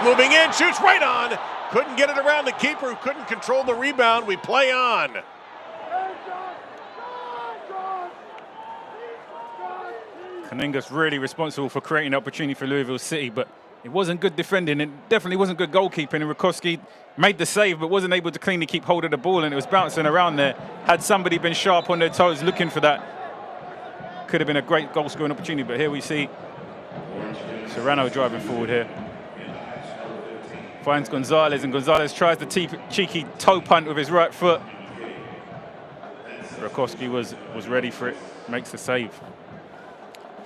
moving in, shoots right on. Couldn't get it around the keeper who couldn't control the rebound. We play on. Kaninga's really responsible for creating the opportunity for Louisville City, but it wasn't good defending. It definitely wasn't good goalkeeping. And Rakowski made the save, but wasn't able to cleanly keep hold of the ball, and it was bouncing around there. Had somebody been sharp on their toes looking for that, could have been a great goal-scoring opportunity. But here we see Serrano driving forward here. Finds Gonzalez, and Gonzalez tries the cheeky toe punt with his right foot. Rakowski was ready for it, makes the save.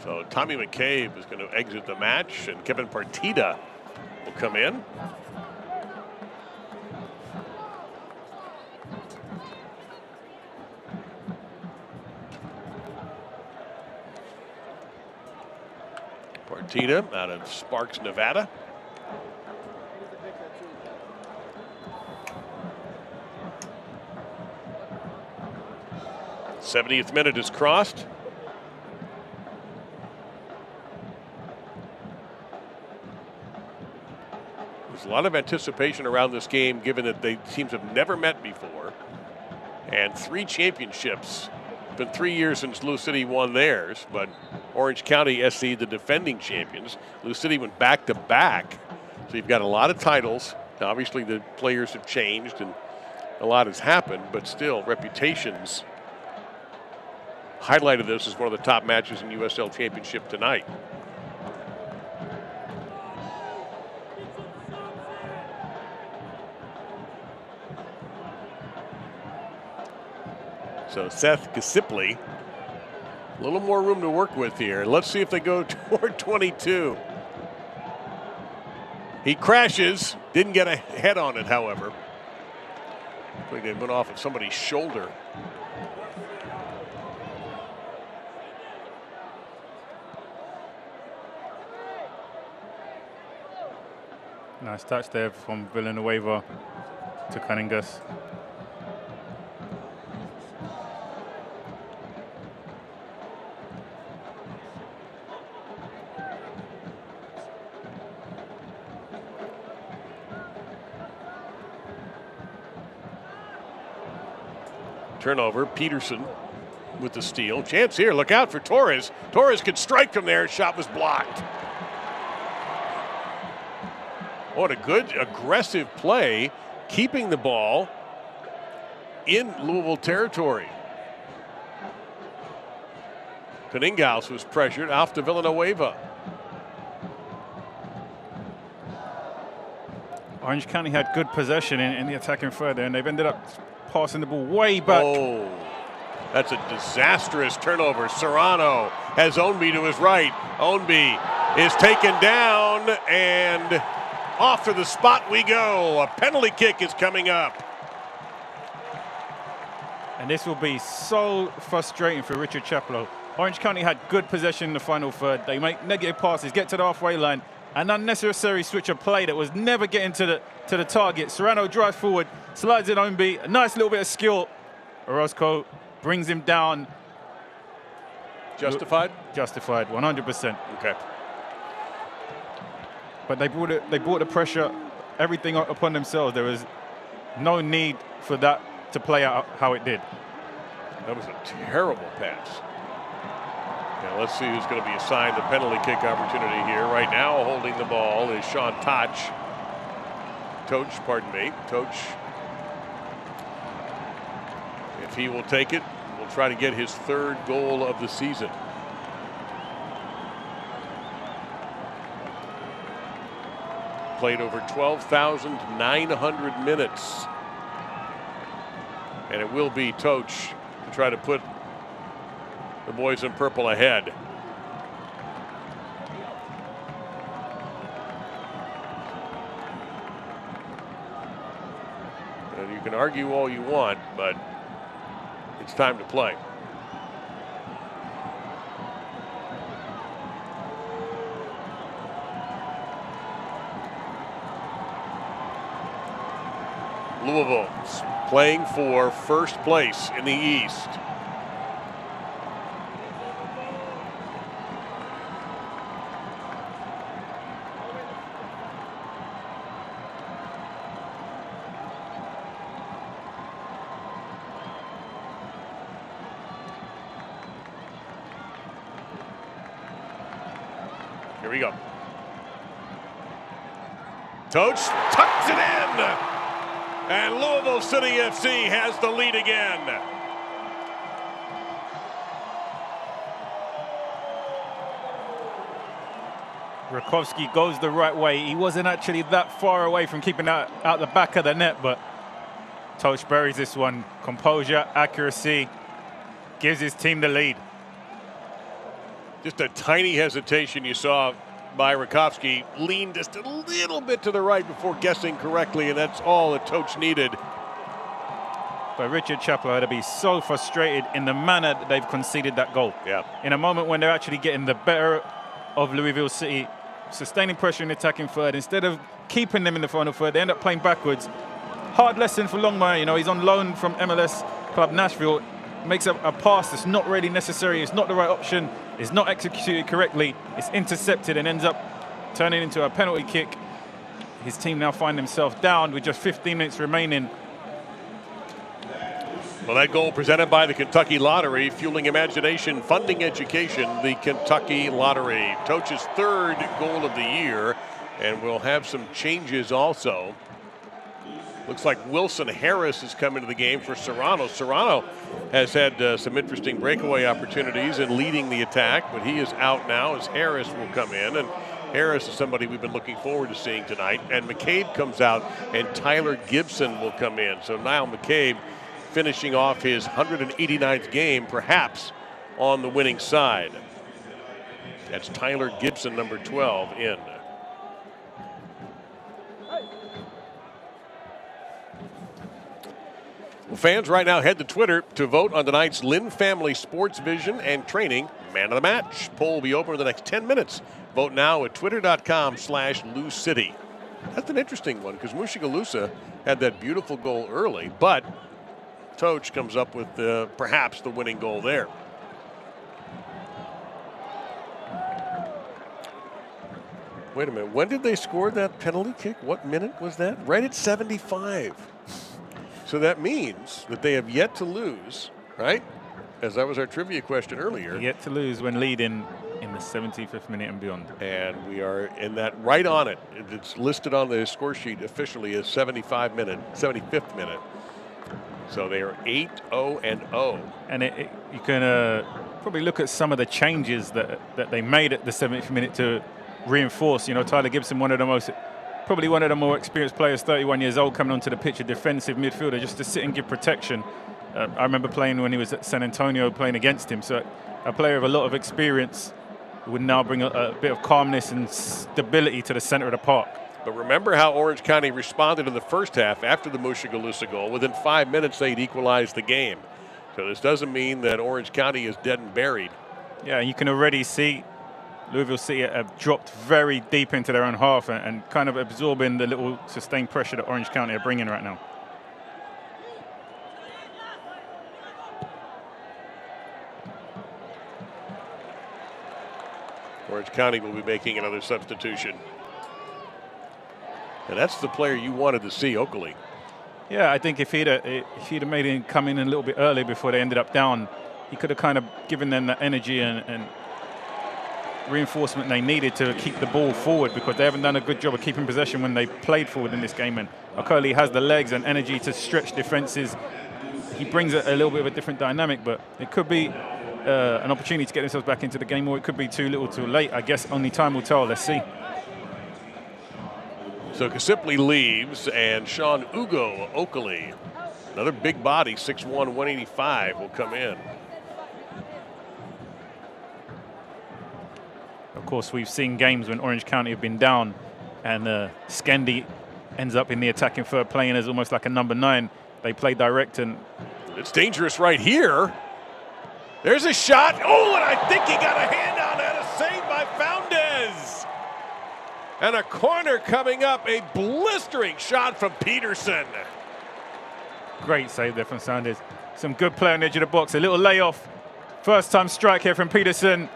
So Tommy McCabe is going to exit the match, and Kevin Partida will come in. Partida out of Sparks, Nevada. The 70th minute is crossed. There's a lot of anticipation around this game, given that they teams have never met before, and 3 championships. It's been 3 years since Lou City won theirs, but Orange County SC, the defending champions. Lou City went back-to-back, so you've got a lot of titles. Now, obviously, the players have changed and a lot has happened, but still, reputations highlighted this as one of the top matches in USL Championship tonight. So Seth Gasippli, a little more room to work with here. Let's see if they go toward 22. He crashes, didn't get a head on it, however. I think they went off of somebody's shoulder. Nice touch there from Villanueva to Cunningham. Turnover, Peterson with the steal. Chance here, look out for Torres. Torres could strike from there, shot was blocked. What a good aggressive play, keeping the ball in Louisville territory. Caningals was pressured off to Villanueva. Orange County had good possession in the attacking third there, and they've ended up passing the ball way back. Oh, that's a disastrous turnover. Serrano has Ownby to his right. Ownby is taken down, and off to the spot we go. A penalty kick is coming up. And this will be so frustrating for Richard Chaplow. Orange County had good possession in the final third. They make negative passes, get to the halfway line. An unnecessary switch of play that was never getting to the target. Serrano drives forward, slides it on beat. A nice little bit of skill. Orozco brings him down. Justified? Justified, 100%. Okay. But they brought the pressure, everything upon themselves. There was no need for that to play out how it did. That was a terrible pass. Now let's see who's going to be assigned the penalty kick opportunity here. Right now, holding the ball is Sean Toch. Toch. If he will take it, will try to get his third goal of the season. Played over 12,900 minutes. And it will be Toch to try to put the boys in purple ahead. And you can argue all you want, but it's time to play. Louisville playing for first place in the East. Here we go. Toch tucks it in. And Louisville City FC has the lead again. Rakowski goes the right way. He wasn't actually that far away from keeping that out the back of the net, but Toch buries this one. Composure, accuracy, gives his team the lead. Just a tiny hesitation you saw by Rakowski, leaned just a little bit to the right before guessing correctly, and that's all that Toch needed. But Richard Chaplow had to be so frustrated in the manner that they've conceded that goal. Yeah. In a moment when they're actually getting the better of Louisville City, sustaining pressure in the attacking third, instead of keeping them in the final third, they end up playing backwards. Hard lesson for Longmire. You know, he's on loan from MLS club Nashville. Makes a pass that's not really necessary. It's not the right option. It's not executed correctly. It's intercepted and ends up turning into a penalty kick. His team now find themselves down with just 15 minutes remaining. Well, that goal presented by the Kentucky Lottery, fueling imagination, funding education, the Kentucky Lottery. Toch's third goal of the year, and we'll have some changes also. Looks like Wilson Harris has come into the game for Serrano. Serrano has had some interesting breakaway opportunities in leading the attack, but he is out now as Harris will come in. And Harris is somebody we've been looking forward to seeing tonight. And McCabe comes out, and Tyler Gibson will come in. So Niall McCabe finishing off his 189th game, perhaps on the winning side. That's Tyler Gibson, number 12, in. Well, fans right now head to Twitter to vote on tonight's Lynn Family Sports Vision and Training Man of the Match. Poll will be open in the next 10 minutes. Vote now at twitter.com/Lou City. That's an interesting one because Mushagalusa had that beautiful goal early, but Toch comes up with perhaps the winning goal there. Wait a minute. When did they score that penalty kick? What minute was that? Right at 75. So that means that they have yet to lose, right? As that was our trivia question earlier. Yet to lose when leading in the 75th minute and beyond. And we are in that right on it. It's listed on the score sheet officially as 75th minute. So they are 8-0-0. And you can probably look at some of the changes that they made at the 70th minute to reinforce. You know, Tyler Gibson, probably one of the more experienced players, 31 years old, coming onto the pitch, a defensive midfielder, just to sit and give protection. I remember playing when he was at San Antonio, playing against him. So a player of a lot of experience would now bring a bit of calmness and stability to the center of the park. But remember how Orange County responded in the first half after the Mushagalusa goal. Within 5 minutes, they'd equalized the game. So this doesn't mean that Orange County is dead and buried. Yeah, you can already see Louisville City have dropped very deep into their own half and kind of absorbing the little sustained pressure that Orange County are bringing right now. Orange County will be making another substitution. And that's the player you wanted to see, Oakley. Yeah, I think if he'd have made him come in a little bit early before they ended up down, he could have kind of given them the energy and reinforcement they needed to keep the ball forward, because they haven't done a good job of keeping possession when they played forward in this game. And Oakley has the legs and energy to stretch defenses. He brings a little bit of a different dynamic, but it could be an opportunity to get themselves back into the game, or it could be too little too late. I guess only time will tell. Let's see. So Kasipli leaves, and Sean Ugo Oakley, another big body, 6'1", 185, will come in. Of course, we've seen games when Orange County have been down, and Skendi ends up in the attacking third, playing as almost like a number 9. They play direct, and it's dangerous right here. There's a shot. Oh, and I think he got a hand on that. A save by Foundes. And a corner coming up. A blistering shot from Peterson. Great save there from Foundes. Some good play on the edge of the box. A little layoff. First time strike here from Peterson.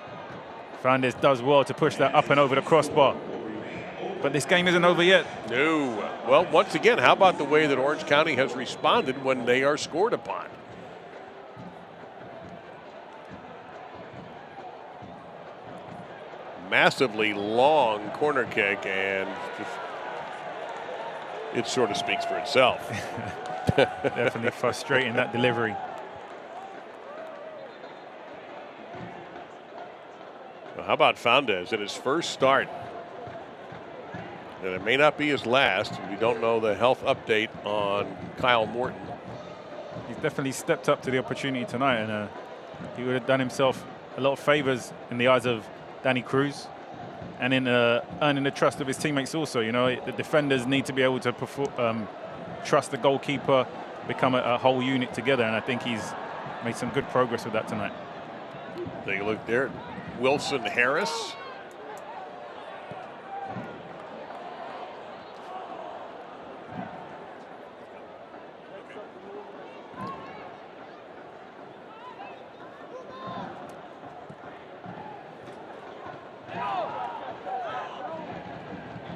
Foundes does well to push that up and over the crossbar. But this game isn't over yet. No. Well, once again, how about the way that Orange County has responded when they are scored upon? Massively long corner kick, and it sort of speaks for itself. Definitely frustrating, that delivery. Well, how about Foundes at his first start? And it may not be his last. We don't know the health update on Kyle Morton. He's definitely stepped up to the opportunity tonight, and he would have done himself a lot of favors in the eyes of Danny Cruz, and in earning the trust of his teammates also. You know, the defenders need to be able to trust the goalkeeper, become a whole unit together, and I think he's made some good progress with that tonight. Take a look there. Wilson Harris.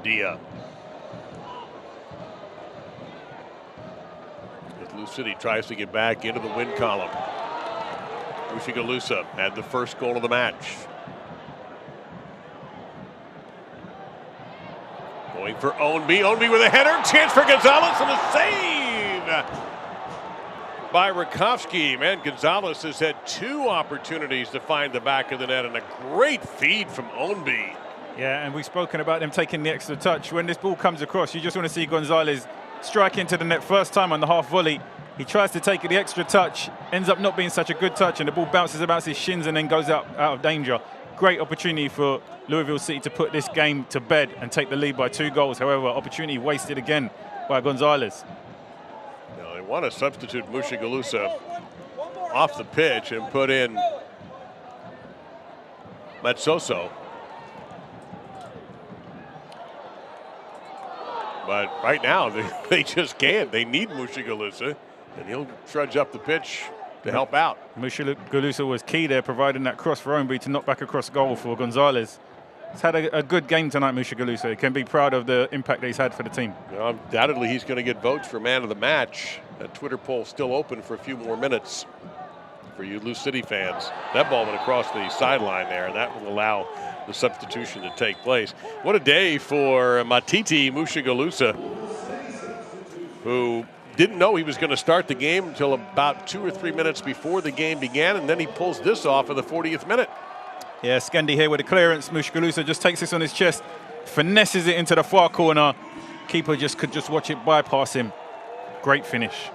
Dia. As Lou City tries to get back into the win column. Mushagalusa had the first goal of the match. Going for Ownby. Ownby with a header. Chance for Gonzalez, and a save by Rakowski. Man, Gonzalez has had 2 opportunities to find the back of the net, and a great feed from Ownby. Yeah, and we've spoken about them taking the extra touch. When this ball comes across, you just want to see Gonzalez strike into the net first time on the half volley. He tries to take the extra touch, ends up not being such a good touch, and the ball bounces about his shins and then goes out of danger. Great opportunity for Louisville City to put this game to bed and take the lead by 2 goals. However, opportunity wasted again by Gonzalez. Now they want to substitute Mushagalusa off the pitch and put in Matsoso. But right now, they just can't. They need Mushagalusa, and he'll trudge up the pitch to help out. Mushagalusa was key there, providing that cross for Ownby to knock back across goal for Gonzalez. He's had a good game tonight, Mushagalusa. He can be proud of the impact that he's had for the team. Well, undoubtedly, he's going to get votes for man of the match. That Twitter poll still open for a few more minutes for you Lou City fans. That ball went across the sideline there, and that will allow the substitution to take place. What a day for Matiti Mushagalusa, who didn't know he was going to start the game until about 2 or 3 minutes before the game began, and then he pulls this off in the 40th minute. Yeah, Skendi here with a clearance. Mushagalusa just takes this on his chest, finesses it into the far corner. Keeper could just watch it bypass him. Great finish.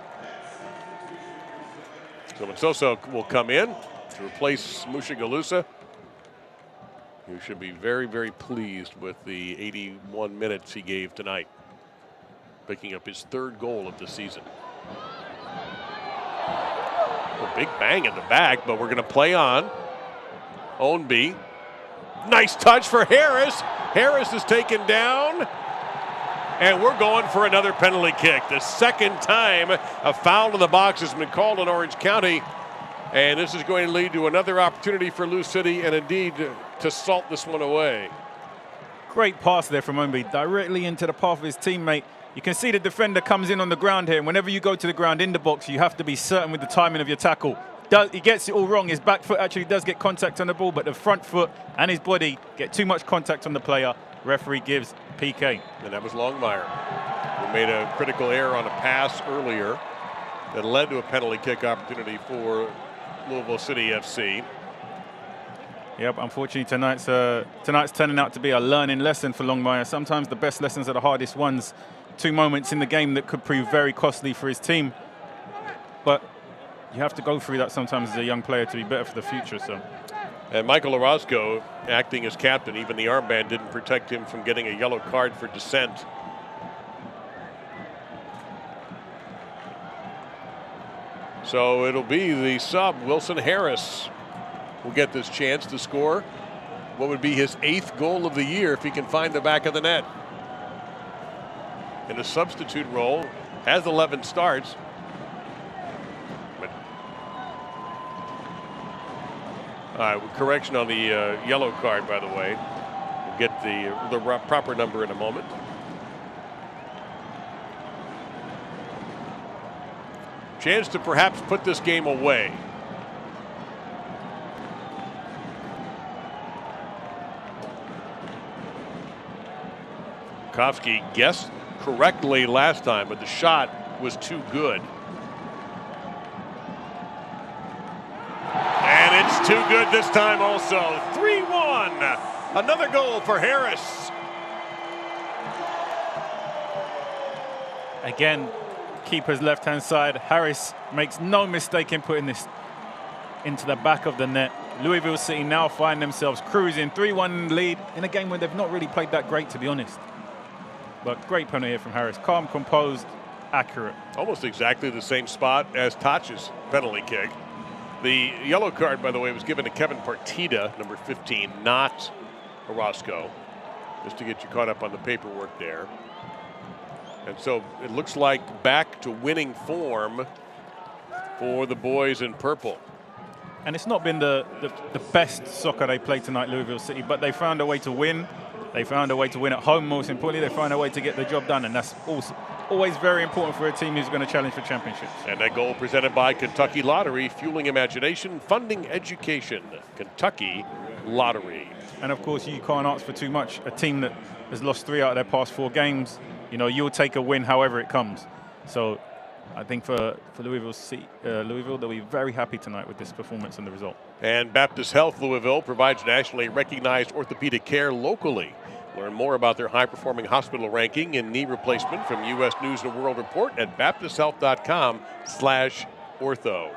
So Matsoso will come in to replace Mushagalusa. You should be very, very pleased with the 81 minutes he gave tonight, picking up his 3rd goal of the season. A big bang in the back, but we're going to play on. Ownby. Nice touch for Harris. Harris is taken down. And we're going for another penalty kick. The second time a foul in the box has been called in Orange County. And this is going to lead to another opportunity for Lou City and indeed to salt this one away. Great pass there from Ownby, directly into the path of his teammate. You can see the defender comes in on the ground here. And whenever you go to the ground in the box, you have to be certain with the timing of your tackle. He gets it all wrong. His back foot actually does get contact on the ball, but the front foot and his body get too much contact on the player. Referee gives PK. And that was Longmire, who made a critical error on a pass earlier that led to a penalty kick opportunity for Louisville City FC. Yep, unfortunately tonight's turning out to be a learning lesson for Longmire. Sometimes the best lessons are the hardest ones. 2 moments in the game that could prove very costly for his team. But you have to go through that sometimes as a young player to be better for the future. So. And Michael Orozco, acting as captain, even the armband didn't protect him from getting a yellow card for dissent. So it'll be the sub, Wilson Harris, will get this chance to score what would be his 8th goal of the year if he can find the back of the net. In a substitute role, has 11 starts. Correction on the yellow card, by the way. We'll get the proper number in a moment. Chance to perhaps put this game away. Kofsky guessed correctly last time, but the shot was too good. And it's too good this time also. 3-1. Another goal for Harris. Again, keeper's left-hand side. Harris makes no mistake in putting this into the back of the net. Louisville City now find themselves cruising 3-1 lead in a game where they've not really played that great, to be honest. But great penalty here from Harris. Calm, composed, accurate. Almost exactly the same spot as Tach's penalty kick. The yellow card, by the way, was given to Kevin Partida, number 15, not Orozco, just to get you caught up on the paperwork there. And so it looks like back to winning form for the boys in purple. And it's not been the best soccer they played tonight, Louisville City, but they found a way to win. They found a way to win at home, most importantly. They found a way to get the job done, and that's also always very important for a team who's going to challenge for championships. And that goal presented by Kentucky Lottery, fueling imagination, funding education. Kentucky Lottery. And of course, you can't ask for too much. A team that has lost 3 out of their past 4 games, you know, you'll take a win however it comes. So I think for Louisville, they'll be very happy tonight with this performance and the result. And Baptist Health Louisville provides nationally recognized orthopedic care locally. Learn more about their high-performing hospital ranking in knee replacement from U.S. News & World Report at baptisthealth.com/ortho.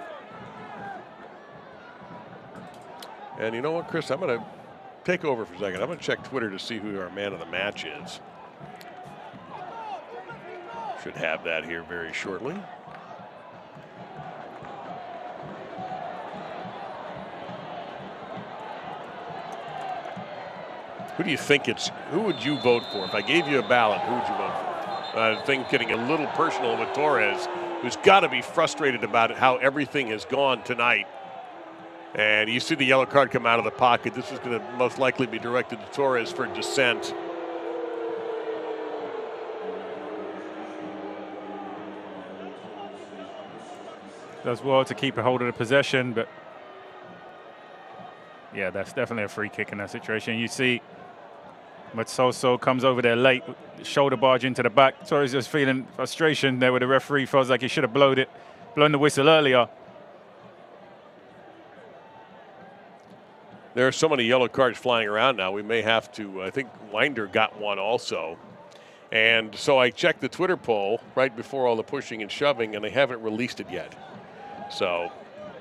And you know what, Chris? I'm going to take over for a second. I'm going to check Twitter to see who our man of the match is. Should have that here very shortly. Who do you think who would you vote for? If I gave you a ballot, who would you vote for? I think getting a little personal with Torres, who's got to be frustrated about it, how everything has gone tonight. And you see the yellow card come out of the pocket. This is going to most likely be directed to Torres for dissent. Does well to keep a hold of the possession, but yeah, that's definitely a free kick in that situation. You see Matsoso comes over there late, shoulder barge into the back. Torres just feeling frustration there with the referee. Feels like he should have blown the whistle earlier. There are so many yellow cards flying around now. We may have to, I think Winder got one also. And so I checked the Twitter poll right before all the pushing and shoving, and they haven't released it yet. So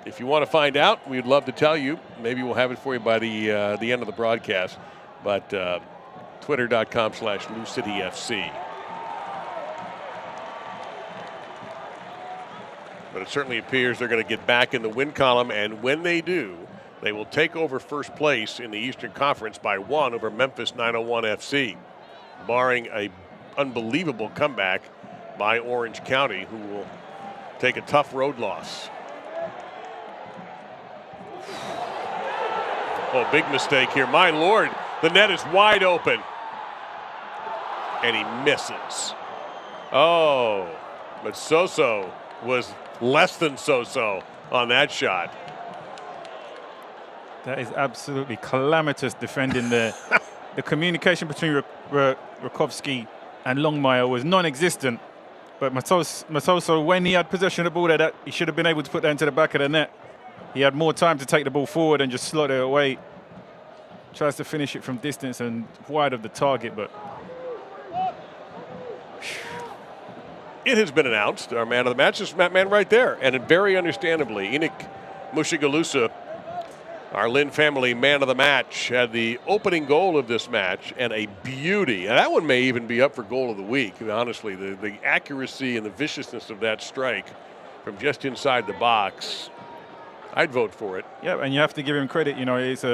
if you want to find out, we'd love to tell you. Maybe we'll have it for you by the end of the broadcast. But Twitter.com/LouCityFC. But it certainly appears they're going to get back in the win column, and when they do, They will take over first place in the Eastern Conference by 1 over Memphis 901 FC, barring a unbelievable comeback by Orange County, who will take a tough road loss. Oh, big mistake here. My Lord, the net is wide open. And he misses. Oh, but Soso was less than so-so on that shot. That is absolutely calamitous defending there. The communication between Rakowski and Longmire was non-existent. But Matoso, when he had possession of the ball there, he should have been able to put that into the back of the net. He had more time to take the ball forward and just slot it away. Tries to finish it from distance and wide of the target, but... It has been announced, our man of the match is that man right there. And very understandably, Enoch Mushagalusa, our Lynn family man of the match, had the opening goal of this match and a beauty. And that one may even be up for goal of the week, honestly. The accuracy and the viciousness of that strike from just inside the box, I'd vote for it. Yeah, and you have to give him credit. You know, his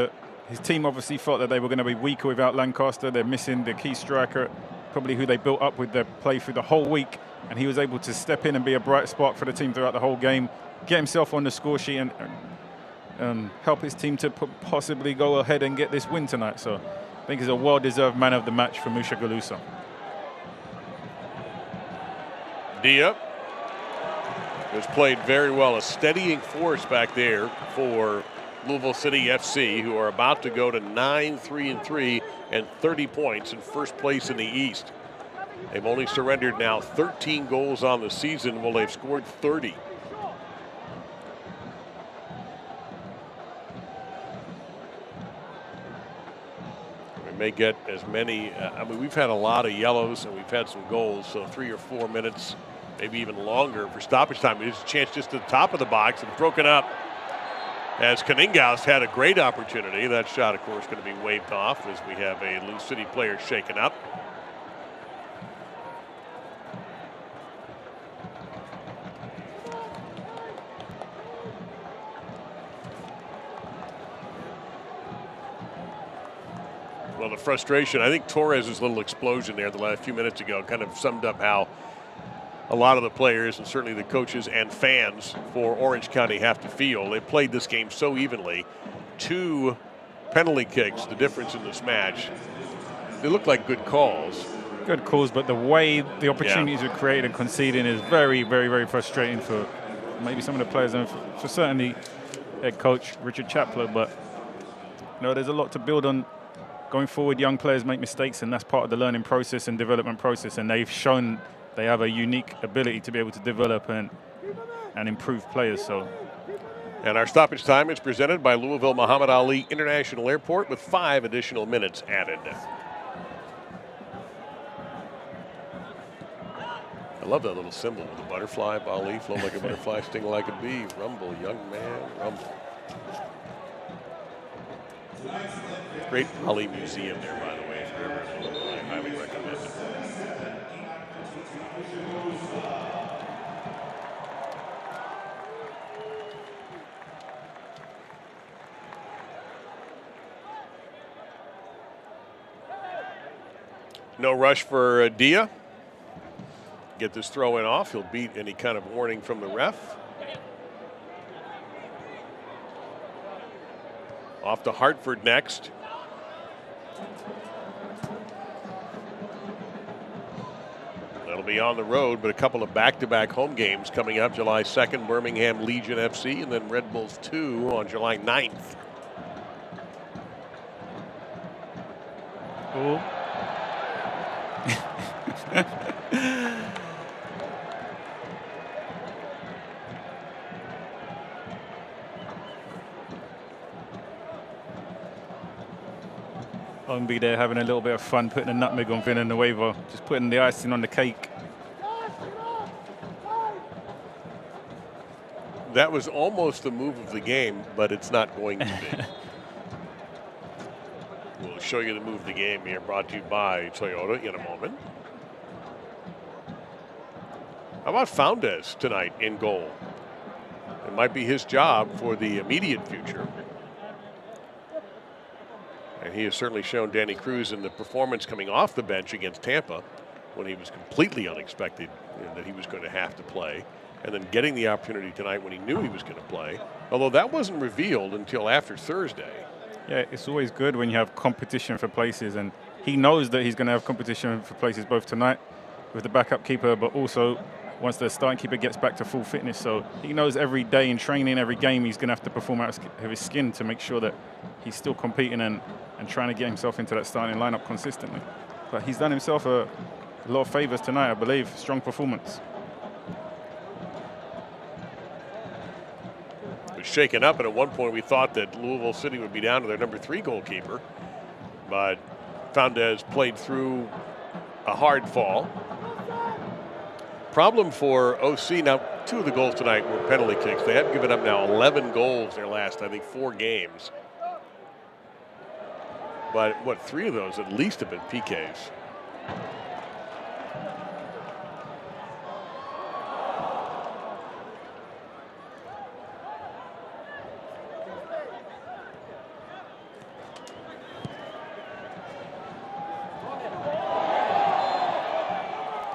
team obviously thought that they were going to be weaker without Lancaster. They're missing the key striker, probably who they built up with their play through the whole week. And he was able to step in and be a bright spot for the team throughout the whole game, get himself on the score sheet and help his team to possibly go ahead and get this win tonight. So I think he's a well-deserved man of the match for Mushagalusa. Dia has played very well, a steadying force back there for Louisville City FC, who are about to go to 9-3-3 and 30 points in first place in the East. They've only surrendered now 13 goals on the season. Well, they've scored 30. We may get as many. I mean, we've had a lot of yellows and we've had some goals, so 3 or 4 minutes, maybe even longer for stoppage time. There's a chance just at the top of the box and broken up as Kaningaus had a great opportunity. That shot, of course, going to be waved off as we have a Lou City player shaken up. Well, the frustration, I think Torres' little explosion there the last few minutes ago kind of summed up how a lot of the players and certainly the coaches and fans for Orange County have to feel. They played this game so evenly. 2 penalty kicks, the difference in this match. They look like good calls. Good calls, but the way the opportunities are created and conceding is very, very, very frustrating for maybe some of the players and for certainly head coach Richard Chapler. But you know, there's a lot to build on. Going forward, young players make mistakes, and that's part of the learning process and development process. And they've shown they have a unique ability to be able to develop and improve players. So, and our stoppage time is presented by Louisville Muhammad Ali International Airport with 5 additional minutes added. I love that little symbol with the butterfly, Ali, flow like a butterfly, sting like a bee, rumble, young man, rumble. Great Ali Museum there, by the way, if you're ever in Louisville. I highly recommend it. No rush for Dia. Get this throw in off. He'll beat any kind of warning from the ref. Off to Hartford next. That'll be on the road, but a couple of back-to-back home games coming up. July 2nd, Birmingham Legion FC, and then Red Bulls 2 on July 9th. Cool. I'll be there having a little bit of fun, putting a nutmeg on Villanueva, just putting the icing on the cake. That was almost the move of the game, but it's not going to be. We'll show you the move of the game here, brought to you by Toyota in a moment. How about Foundes tonight in goal? It might be his job for the immediate future. And he has certainly shown Danny Cruz in the performance coming off the bench against Tampa when he was completely unexpected that he was going to have to play. And then getting the opportunity tonight when he knew he was going to play. Although that wasn't revealed until after Thursday. Yeah, it's always good when you have competition for places. And he knows that he's going to have competition for places both tonight with the backup keeper, but also once the starting keeper gets back to full fitness. So he knows every day in training, every game, he's going to have to perform out of his skin to make sure that he's still competing and trying to get himself into that starting lineup consistently. But he's done himself a lot of favors tonight, I believe. Strong performance. It was shaken up, and at one point we thought that Louisville City would be down to their number 3 goalkeeper. But Foundes played through a hard fall. Problem for OC, now 2 of the goals tonight were penalty kicks. They have given up now 11 goals their last, I think, 4 games. But what, 3 of those at least have been PKs.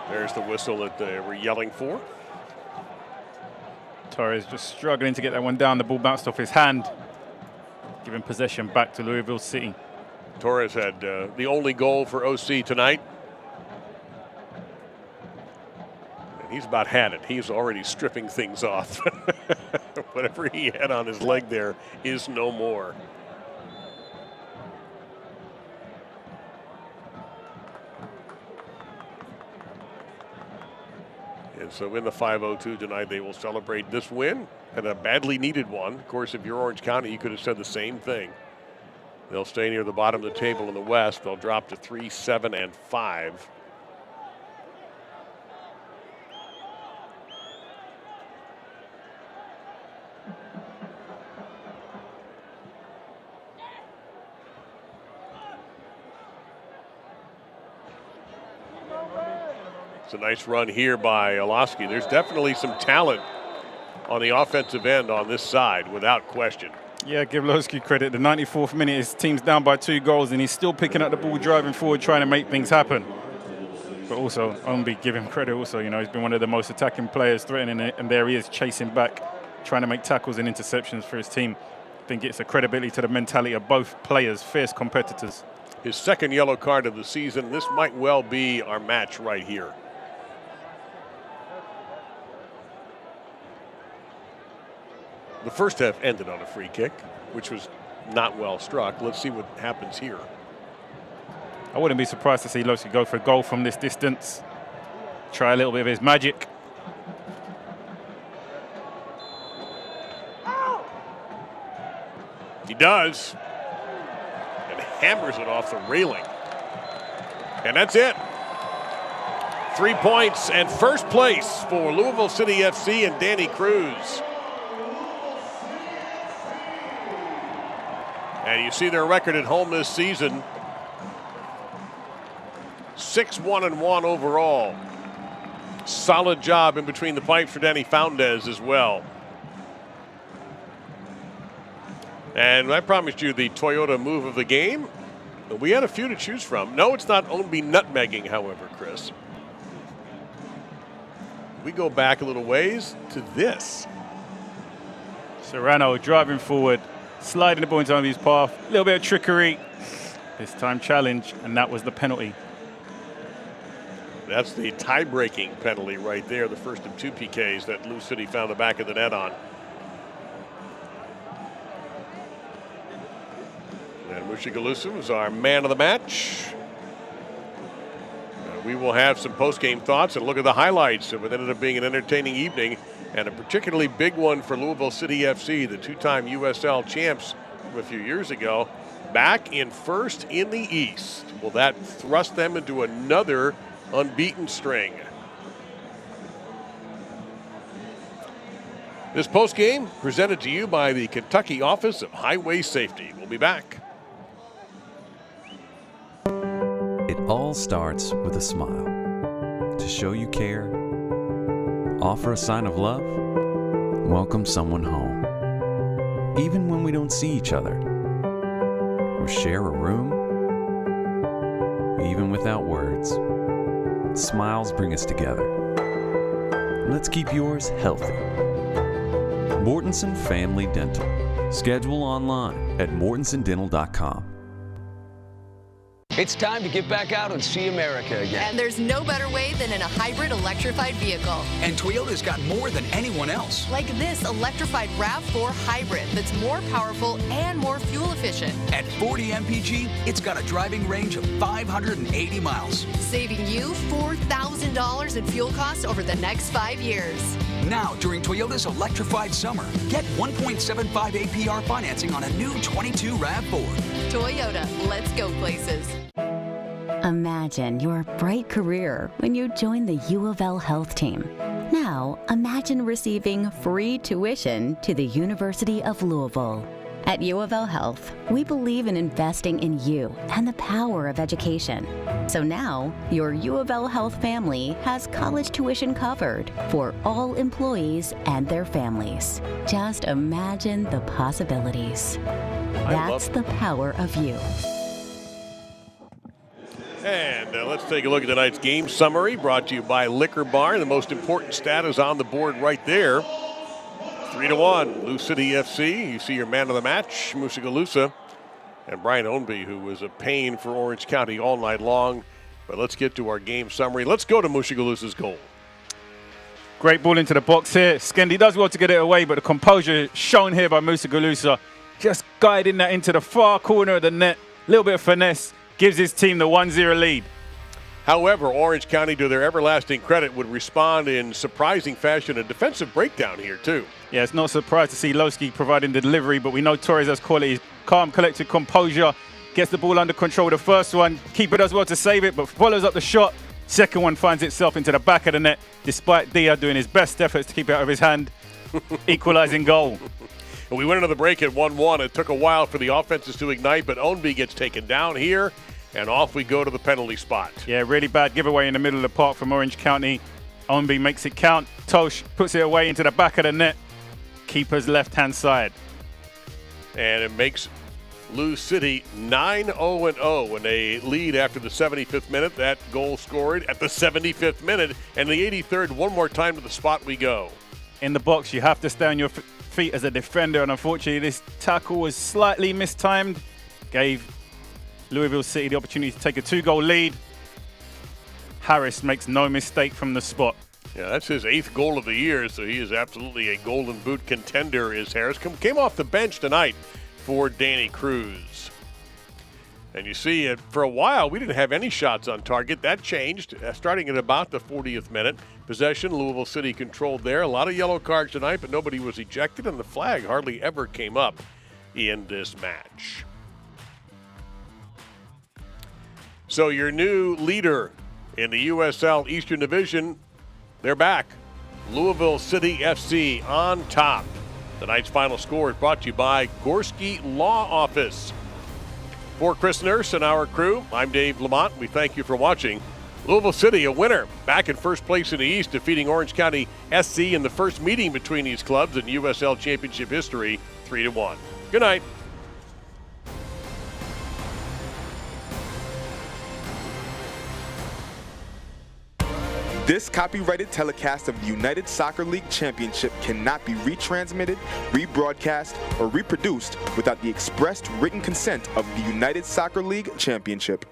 There's the whistle that they were yelling for. Torres just struggling to get that one down. The ball bounced off his hand, giving possession back to Louisville City. Torres had the only goal for OC tonight. And he's about had it. He's already stripping things off. Whatever he had on his leg there is no more. And so in the 5-0-2 tonight, they will celebrate this win and a badly needed one. Of course, if you're Orange County, you could have said the same thing. They'll stay near the bottom of the table in the West. They'll drop to 3, 7, and 5. It's a nice run here by Olowski. There's definitely some talent on the offensive end on this side, without question. Yeah, give Olowski credit. The 94th minute, his team's down by 2 goals, and he's still picking up the ball, driving forward, trying to make things happen. But also, Ombi, give him credit also. You know, he's been one of the most attacking players, threatening it, and there he is chasing back, trying to make tackles and interceptions for his team. I think it's a credibility to the mentality of both players, fierce competitors. His 2nd yellow card of the season. This might well be our match right here. The first half ended on a free kick, which was not well struck. Let's see what happens here. I wouldn't be surprised to see Olowski go for a goal from this distance. Try a little bit of his magic. He does. And hammers it off the railing. And that's it. 3 points and first place for Louisville City FC and Danny Cruz. And you see their record at home this season. 6-1-1 overall. Solid job in between the pipes for Danny Foundes as well. And I promised you the Toyota move of the game. We had a few to choose from. No, it's not Ownby nutmegging, however, Chris. We go back a little ways to this. Serrano driving forward, sliding the ball into Ownby's path. A little bit of trickery. This time challenge, and that was the penalty. That's the tie-breaking penalty right there, the first of 2 PKs that Lou City found the back of the net on. And Mushigalosu is our man of the match. We will have some post-game thoughts and look at the highlights of what ended up being an entertaining evening and a particularly big one for Louisville City FC, the 2-time USL champs from a few years ago, back in first in the East. Will that thrust them into another unbeaten string? This post-game presented to you by the Kentucky Office of Highway Safety. We'll be back. It all starts with a smile. To show you care, offer a sign of love, welcome someone home. Even when we don't see each other, or share a room. Even without words, smiles bring us together. Let's keep yours healthy. Mortensen Family Dental. Schedule online at mortensondental.com. It's time to get back out and see America again. And there's no better way than in a hybrid electrified vehicle. And Toyota's got more than anyone else. Like this electrified RAV4 hybrid that's more powerful and more fuel efficient. At 40 mpg, it's got a driving range of 580 miles. Saving you $4,000 in fuel costs over the next 5 years. Now, during Toyota's electrified summer, get 1.75 APR financing on a new 22 RAV4. Toyota, let's go places. Imagine your bright career when you join the U of L Health team. Now, imagine receiving free tuition to the University of Louisville. At U of L Health, we believe in investing in you and the power of education. So now, your U of L Health family has college tuition covered for all employees and their families. Just imagine the possibilities. That's the power of you. And let's take a look at tonight's game summary brought to you by Liquor Barn. The most important stat is on the board right there. 3-1, Lou City FC. You see your man of the match, Musikalosa, and Brian Ownby, who was a pain for Orange County all night long. But let's get to our game summary. Let's go to Musikalosa's goal. Great ball into the box here. Skendi does well to get it away, but the composure shown here by Musikalosa, just guiding that into the far corner of the net. A little bit of finesse. Gives his team the 1-0 lead. However, Orange County, to their everlasting credit, would respond in surprising fashion. A defensive breakdown here, too. Yeah, it's not a surprise to see Lowski providing the delivery, but we know Torres has quality. Calm, collected composure, gets the ball under control. The first one, keeper does well to save it, but follows up the shot. Second one finds itself into the back of the net, despite Dia doing his best efforts to keep it out of his hand. Equalizing goal. We went into the break at 1-1. It took a while for the offenses to ignite, but Ownby gets taken down here, and off we go to the penalty spot. Yeah, really bad giveaway in the middle of the park from Orange County. Ownby makes it count. Tosh puts it away into the back of the net. Keeper's left-hand side. And it makes Lou City 9-0-0 when they lead after the 75th minute. That goal scored at the 75th minute, and the 83rd, one more time to the spot we go. In the box, you have to stay on your feet as a defender, and unfortunately this tackle was slightly mistimed. Gave Louisville City the opportunity to take a 2-goal lead. Harris makes no mistake from the spot. Yeah, that's his 8th goal of the year, so he is absolutely a Golden Boot contender, is Harris. Came off the bench tonight for Danny Cruz. And you see, for a while, we didn't have any shots on target. That changed, starting at about the 40th minute. Possession, Louisville City controlled there. A lot of yellow cards tonight, but nobody was ejected, and the flag hardly ever came up in this match. So your new leader in the USL Eastern Division, they're back. Louisville City FC on top. Tonight's final score is brought to you by Gorski Law Office. For Chris Nurse and our crew, I'm Dave Lamont. We thank you for watching. Louisville City, a winner, back in first place in the East, defeating Orange County SC in the first meeting between these clubs in USL Championship history, 3-1. Good night. This copyrighted telecast of the United Soccer League Championship cannot be retransmitted, rebroadcast, or reproduced without the expressed written consent of the United Soccer League Championship.